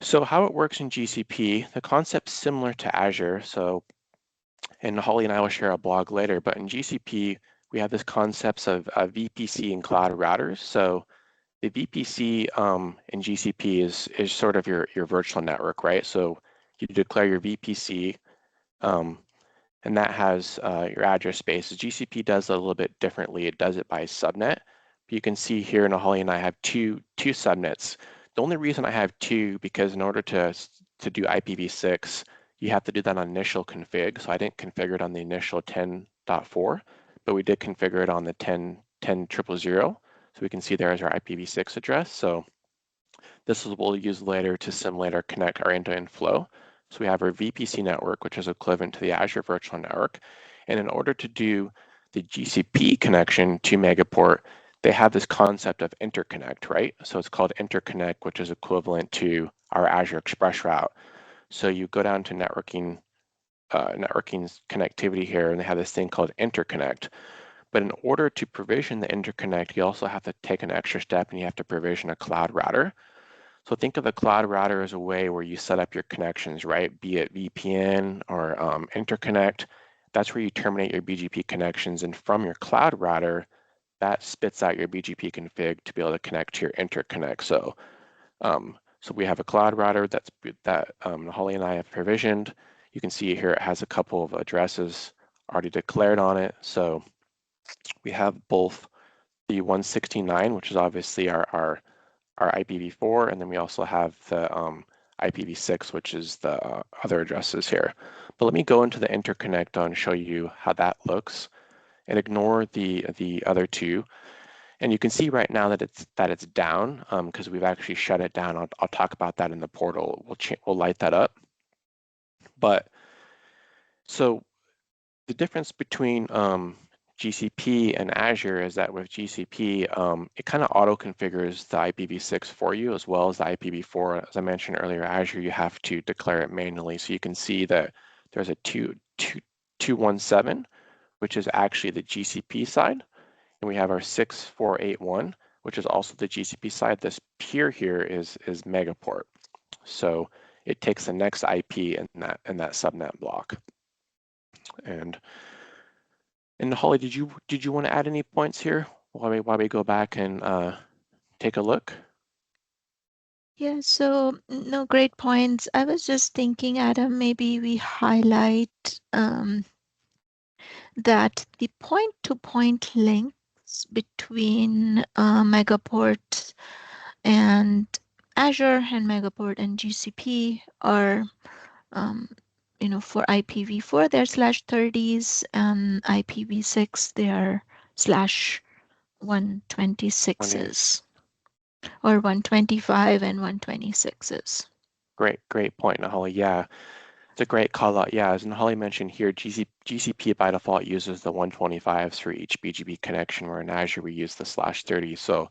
So how it works in GCP, the concept's similar to Azure. So, and Holly and I will share a blog later, but in GCP, we have this concepts of VPC and cloud routers. So the VPC in GCP is sort of your virtual network, right? So you declare your VPC, and that has your address space. GCP does it a little bit differently. It does it by subnet. But you can see here, Nahali and I have two subnets. The only reason I have two, because in order to do IPv6, you have to do that on initial config. So I didn't configure it on the initial 10.4, but we did configure it on the 10.10.0.0. So we can see there is our IPv6 address. So this is what we'll use later to simulate or connect our end-to-end flow. So we have our VPC network, which is equivalent to the Azure Virtual Network. And in order to do the GCP connection to Megaport, they have this concept of interconnect, right? So it's called interconnect, which is equivalent to our Azure ExpressRoute. So you go down to networking connectivity here, and they have this thing called interconnect. But in order to provision the interconnect, you also have to take an extra step, and you have to provision a cloud router. So think of a cloud router as a way where you set up your connections, right? Be it VPN or interconnect. That's where you terminate your BGP connections. And from your cloud router, that spits out your BGP config to be able to connect to your interconnect. So we have a cloud router that Holly and I have provisioned. You can see here it has a couple of addresses already declared on it. So we have both the 169, which is obviously our IPv4, and then we also have the IPv6, which is the other addresses here. But let me go into the interconnect and show you how that looks, and ignore the other two. And you can see right now that it's down because we've actually shut it down. I'll talk about that in the portal. We'll light that up. But so the difference between GCP and Azure is that with GCP, it kind of auto configures the IPv6 for you as well as the IPv4. As I mentioned earlier, Azure, you have to declare it manually. So you can see that there's a 217, which is actually the GCP side. And we have our 6481, which is also the GCP side. This peer here is Megaport. So it takes the next IP in that subnet block. And Holly, did you want to add any points here while we go back and take a look? Yeah, so no, great points. I was just thinking, Adam, maybe we highlight that the point-to-point links between Megaport and Azure and Megaport and GCP are, um, for IPv4, they're /30s, and IPv6, they are Funny. /126s, or 125 and 126s. Great point, Nahali. Yeah, it's a great call out. Yeah, as Nahali mentioned here, GCP by default uses the 125s for each BGP connection, where in Azure we use the /30. So a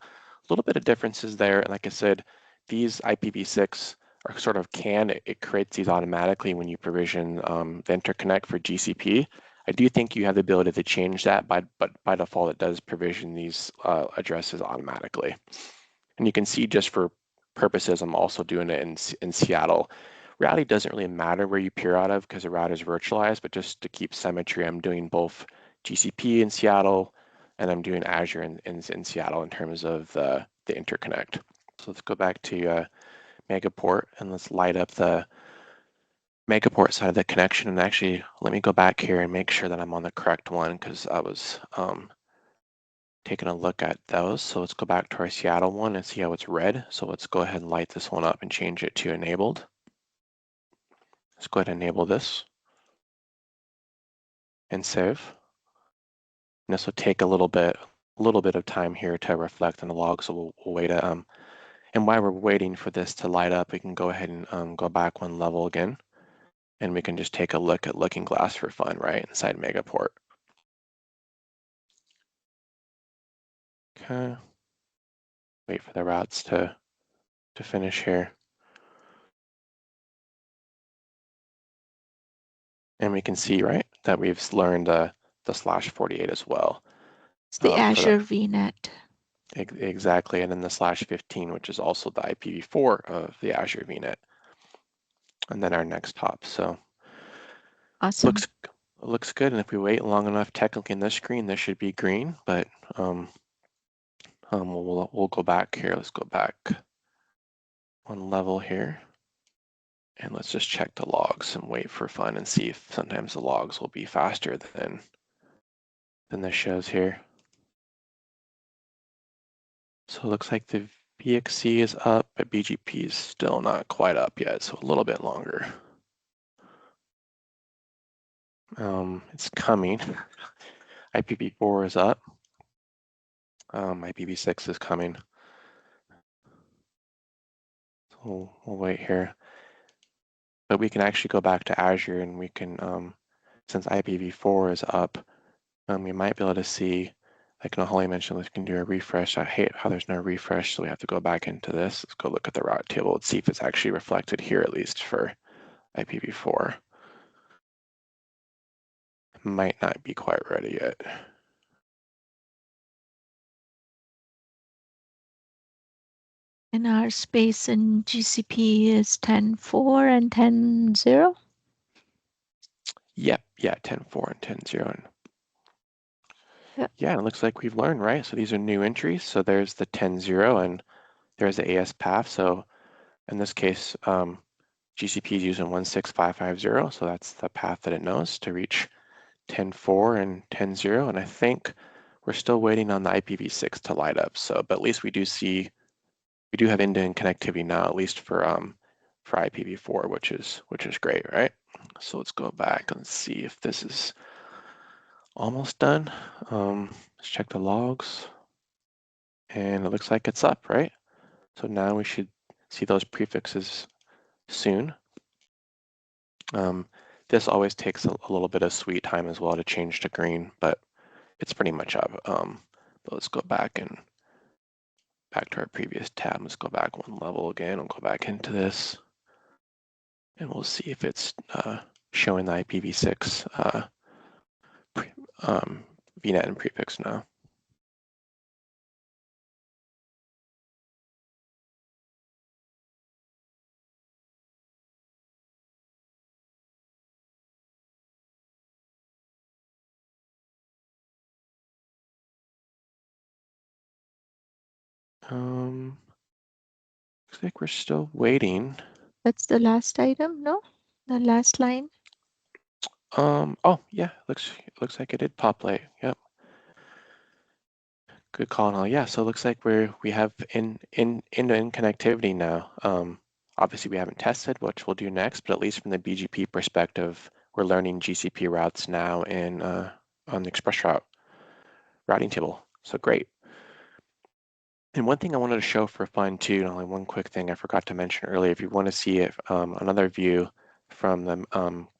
little bit of differences there. And like I said, these IPv6 are sort of it creates these automatically when you provision the interconnect for GCP. I do think you have the ability to change that, but by default it does provision these addresses automatically. And you can see just for purposes, I'm also doing it in Seattle. Reality doesn't really matter where you peer out of because the router is virtualized, but just to keep symmetry, I'm doing both GCP in Seattle and I'm doing Azure in Seattle in terms of the interconnect. So let's go back to Megaport and let's light up the Megaport side of the connection. And actually, let me go back here and make sure that I'm on the correct one because I was taking a look at those. So let's go back to our Seattle one and see how it's red. So let's go ahead and light this one up and change it to enabled. Let's go ahead and enable this and save. And this will take a little bit of time here to reflect on the log. So we'll wait. And while we're waiting for this to light up, we can go ahead and go back one level again. And we can just take a look at Looking Glass for fun, right, inside Megaport. Okay. Wait for the routes to finish here. And we can see, right, that we've learned the /48 as well. It's the For the Azure VNet. exactly, and then the /15, which is also the IPv4 of the Azure VNet. And then our next hop. So Awesome. looks good. And if we wait long enough, technically in this screen, this should be green, but we'll go back here. Let's go back one level here. And let's just check the logs and wait for fun and see if sometimes the logs will be faster than this shows here. So it looks like the VXC is up, but BGP is still not quite up yet, so a little bit longer. It's coming. IPv4 is up. IPv6 is coming. So we'll wait here. But we can actually go back to Azure and we can, since IPv4 is up, we might be able to see, like Nahali mentioned, we can do a refresh. I hate how there's no refresh, so we have to go back into this. Let's go look at the route table. Let's see if it's actually reflected here, at least for IPv4. Might not be quite ready yet. And our space in GCP is 10.4 and 10.0. Yep, yeah, 10.4 and 10.0. Yep. Yeah, it looks like we've learned, right? So these are new entries. So there's the 10.0 and there's the AS path. So in this case, GCP is using 16550. So that's the path that it knows to reach 10.4 and 10.0. And I think we're still waiting on the IPv6 to light up. So, but at least we do have end-to-end connectivity now, at least for IPv4, which is great, right? So let's go back and see if this is almost done. Let's check the logs. And it looks like it's up, right? So now we should see those prefixes soon. This always takes a little bit of sweet time as well to change to green, but it's pretty much up. But let's go back to our previous tab. Let's go back one level again. We'll go back into this and we'll see if it's showing the IPv6 VNet and prefix now. Looks like we're still waiting. That's the last item, no? The last line. Oh yeah, looks like it did populate. Yep. Good call, and all. Yeah, so it looks like we have end-to-end connectivity now. Obviously we haven't tested, which we'll do next, but at least from the BGP perspective, we're learning GCP routes now in on the ExpressRoute routing table. So great. And one thing I wanted to show for fun too, and only one quick thing I forgot to mention earlier, if you want to see it, another view from the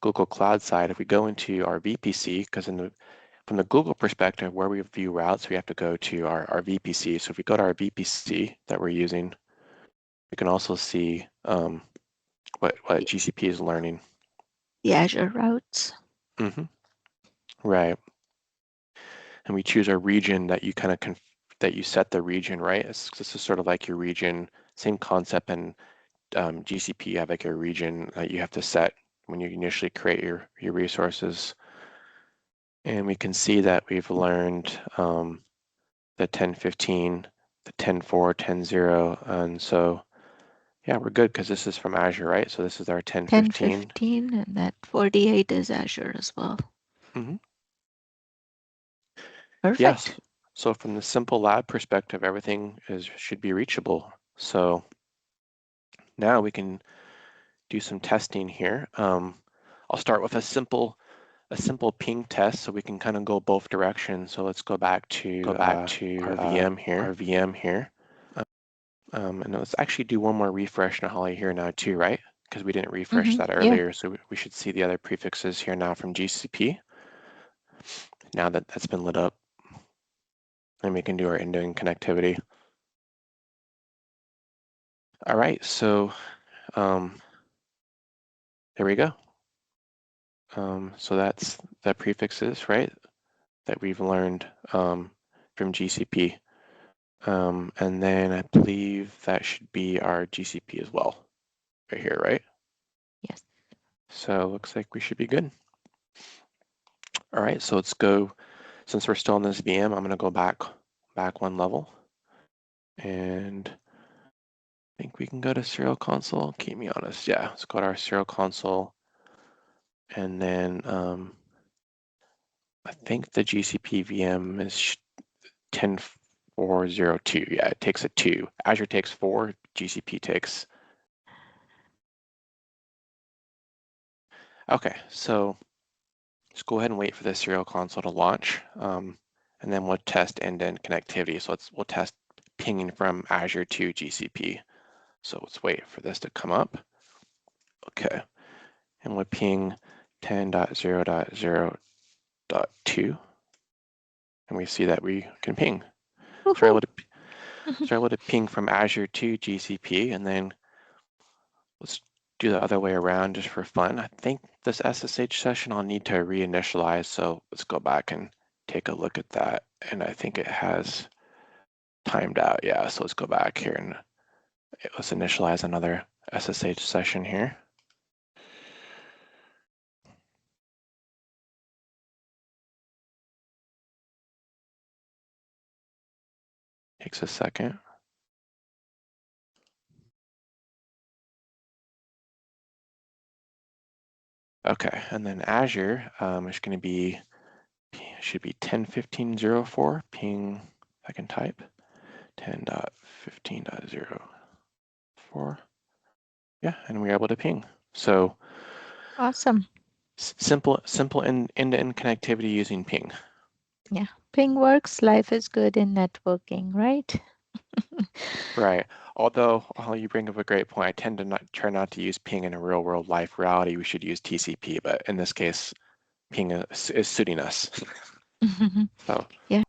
Google Cloud side, if we go into our VPC, because from the Google perspective, where we view routes, we have to go to our VPC. So if we go to our VPC that we're using, we can also see what GCP is learning. The Azure routes. Mm-hmm. Right. And we choose our region that you kind of that you set the region, right? This is sort of like your region, same concept, and GCP, you have like a region that you have to set when you initially create your resources. And we can see that we've learned the 10.15, the 10.4, 10.0, and so yeah, we're good because this is from Azure, right? So this is our 10.15. 10.15, and that 48 is Azure as well. Mm-hmm. Perfect. Yes. So from the simple lab perspective, everything should be reachable. So now we can do some testing here. I'll start with a simple ping test so we can kind of go both directions. So let's go back to our VM here. And let's actually do one more refresh Nahali here now too, right? Because we didn't refresh that earlier. Yeah. So we should see the other prefixes here now from GCP. Now that that's been lit up. And we can do our end-to-end connectivity. All right, so there we go. So that's the prefixes, right, that we've learned from GCP. And then I believe that should be our GCP as well, right here, right? Yes. So it looks like we should be good. All right, so let's go, since we're still in this VM, I'm gonna go back one level. And I think we can go to Serial Console, keep me honest. Yeah, let's go to our Serial Console. And then I think the GCP VM is 10.402. Yeah, it takes a 2. Azure takes 4, GCP takes. Okay, so just go ahead and wait for the Serial Console to launch, and then we'll test end-to-end connectivity. So we'll test pinging from Azure to GCP. So let's wait for this to come up. Okay, and we'll ping 10.0.0.2, and we see that we can ping. So we're able to ping from Azure to GCP, and then let's do the other way around just for fun. I think this SSH session I'll need to reinitialize, so let's go back and take a look at that. And I think it has timed out. Yeah, so let's go back here and let's initialize another SSH session here. Takes a second. Okay, and then Azure is going to be, should be 10.15.04, ping, I can type, 10.15.04. Yeah, and we're able to ping. So awesome. Simple end-to-end connectivity using ping. Yeah, ping works. Life is good in networking, right? Right. Although you bring up a great point, I tend to try not to use ping in a real world life reality. We should use TCP, but in this case, ping is suiting us. So yeah.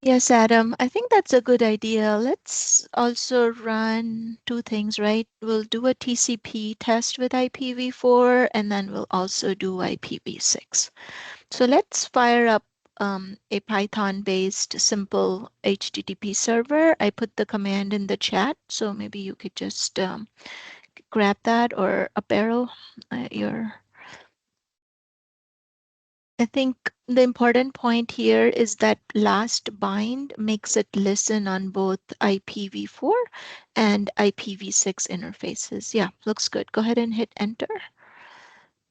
Yes, Adam, I think that's a good idea. Let's also run two things, right? We'll do a TCP test with IPv4, and then we'll also do IPv6. So let's fire up a Python-based simple HTTP server. I put the command in the chat, so maybe you could just grab that, or Apparel, your I think the important point here is that last bind makes it listen on both IPv4 and IPv6 interfaces. Yeah, looks good. Go ahead and hit enter.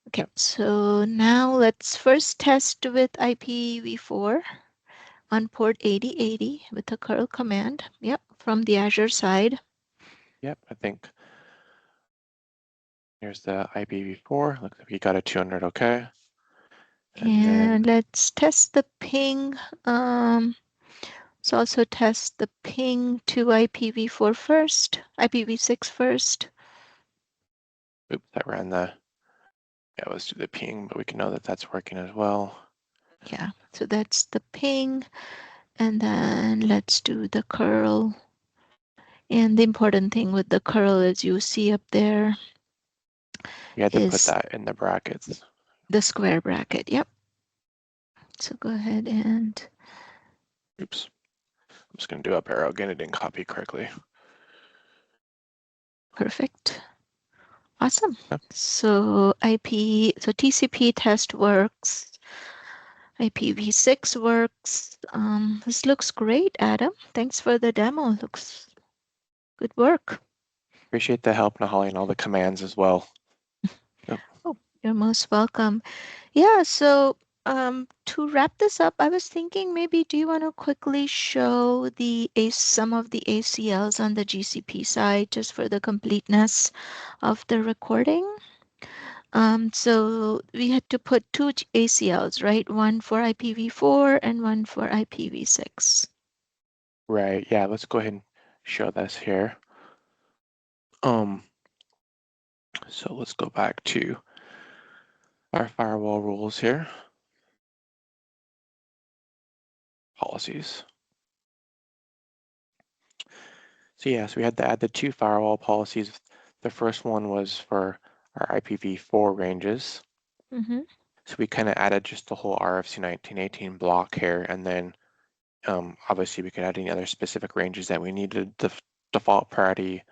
Okay, Yep. so now let's first test with IPv4 on port 8080 with the curl command. Yep, from the Azure side. Yep, I think here's the IPv4. Looks like we got a 200 okay. And then, And let's test the ping. Let's also test the ping to IPv4 first, IPv6 first. oops, I ran the, yeah, let's do the ping, but we can know that that's working as well. Yeah, so that's the ping. And then let's do the curl. And the important thing with the curl, as you see up there, We had to put is that in the brackets. the square bracket. Yep. So go ahead and Oops. I'm just going to do up arrow again. It didn't copy correctly. perfect. Awesome. Yep. So TCP test works. IPv6 works. This looks great, Adam. Thanks for the demo. Looks good work. Appreciate the help, Nahali, and all the commands as well. Yep. Oh, you're most welcome. Yeah, so to wrap this up, I was thinking maybe do you want to quickly show some of the ACLs on the GCP side just for the completeness of the recording? So we had to put two ACLs, right? One for IPv4 and one for IPv6. Right. Yeah, let's go ahead and show this here. So let's go back to our firewall rules here. Policies. So yeah, so we had to add the two firewall policies. The first one was for our IPv4 ranges. Mm-hmm. So we kind of added just the whole RFC 1918 block here, and then obviously we could add any other specific ranges that we needed. The default priority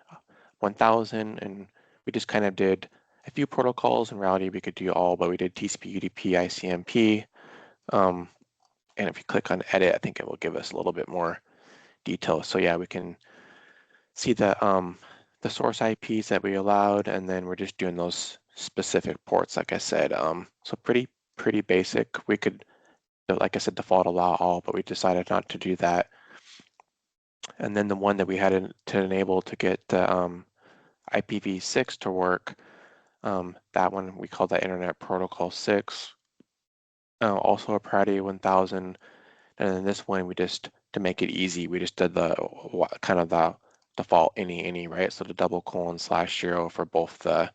1000, and we just kind of did a few protocols. In reality, we could do all, but we did TCP, UDP, ICMP. And if you click on edit, I think it will give us a little bit more detail. So yeah, we can see the source IPs that we allowed, and then we're just doing those specific ports, like I said. So pretty basic. We could, like I said, default allow all, but we decided not to do that. And then the one that we had to enable to get the IPv6 to work, that one we call that Internet Protocol 6. Also a priority 1000. And then this one, we just, to make it easy, we just did the kind of the default any, right? So the double colon /0 for both the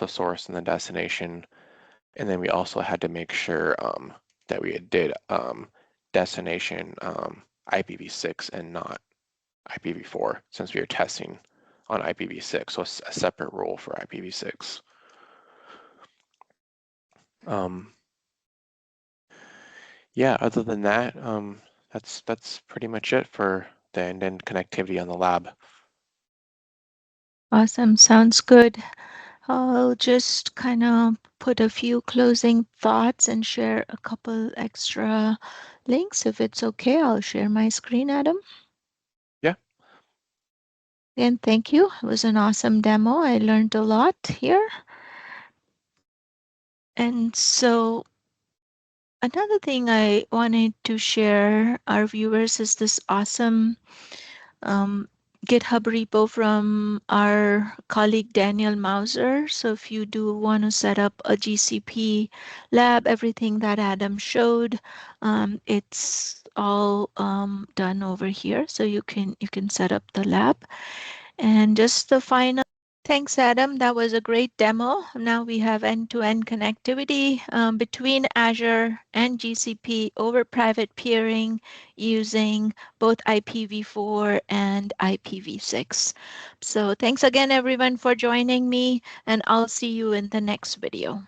source and the destination. And then we also had to make sure that we did destination IPv6 and not IPv4, since we were testing on IPv6, so a separate rule for IPv6. Yeah, other than that, that's pretty much it for the end-to-end connectivity on the lab. Awesome. Sounds good. I'll just kind of put a few closing thoughts and share a couple extra links. If it's okay, I'll share my screen, Adam. Yeah. Again, thank you. It was an awesome demo. I learned a lot here. And so another thing I wanted to share our viewers is this awesome um, GitHub repo from our colleague Daniel Mauser. So if you do want to set up a GCP lab, everything that Adam showed, it's all done over here. So you can set up the lab. And just the final. Thanks, Adam. That was a great demo. Now we have end-to-end connectivity between Azure and GCP over private peering using both IPv4 and IPv6. So thanks again, everyone, for joining me, and I'll see you in the next video.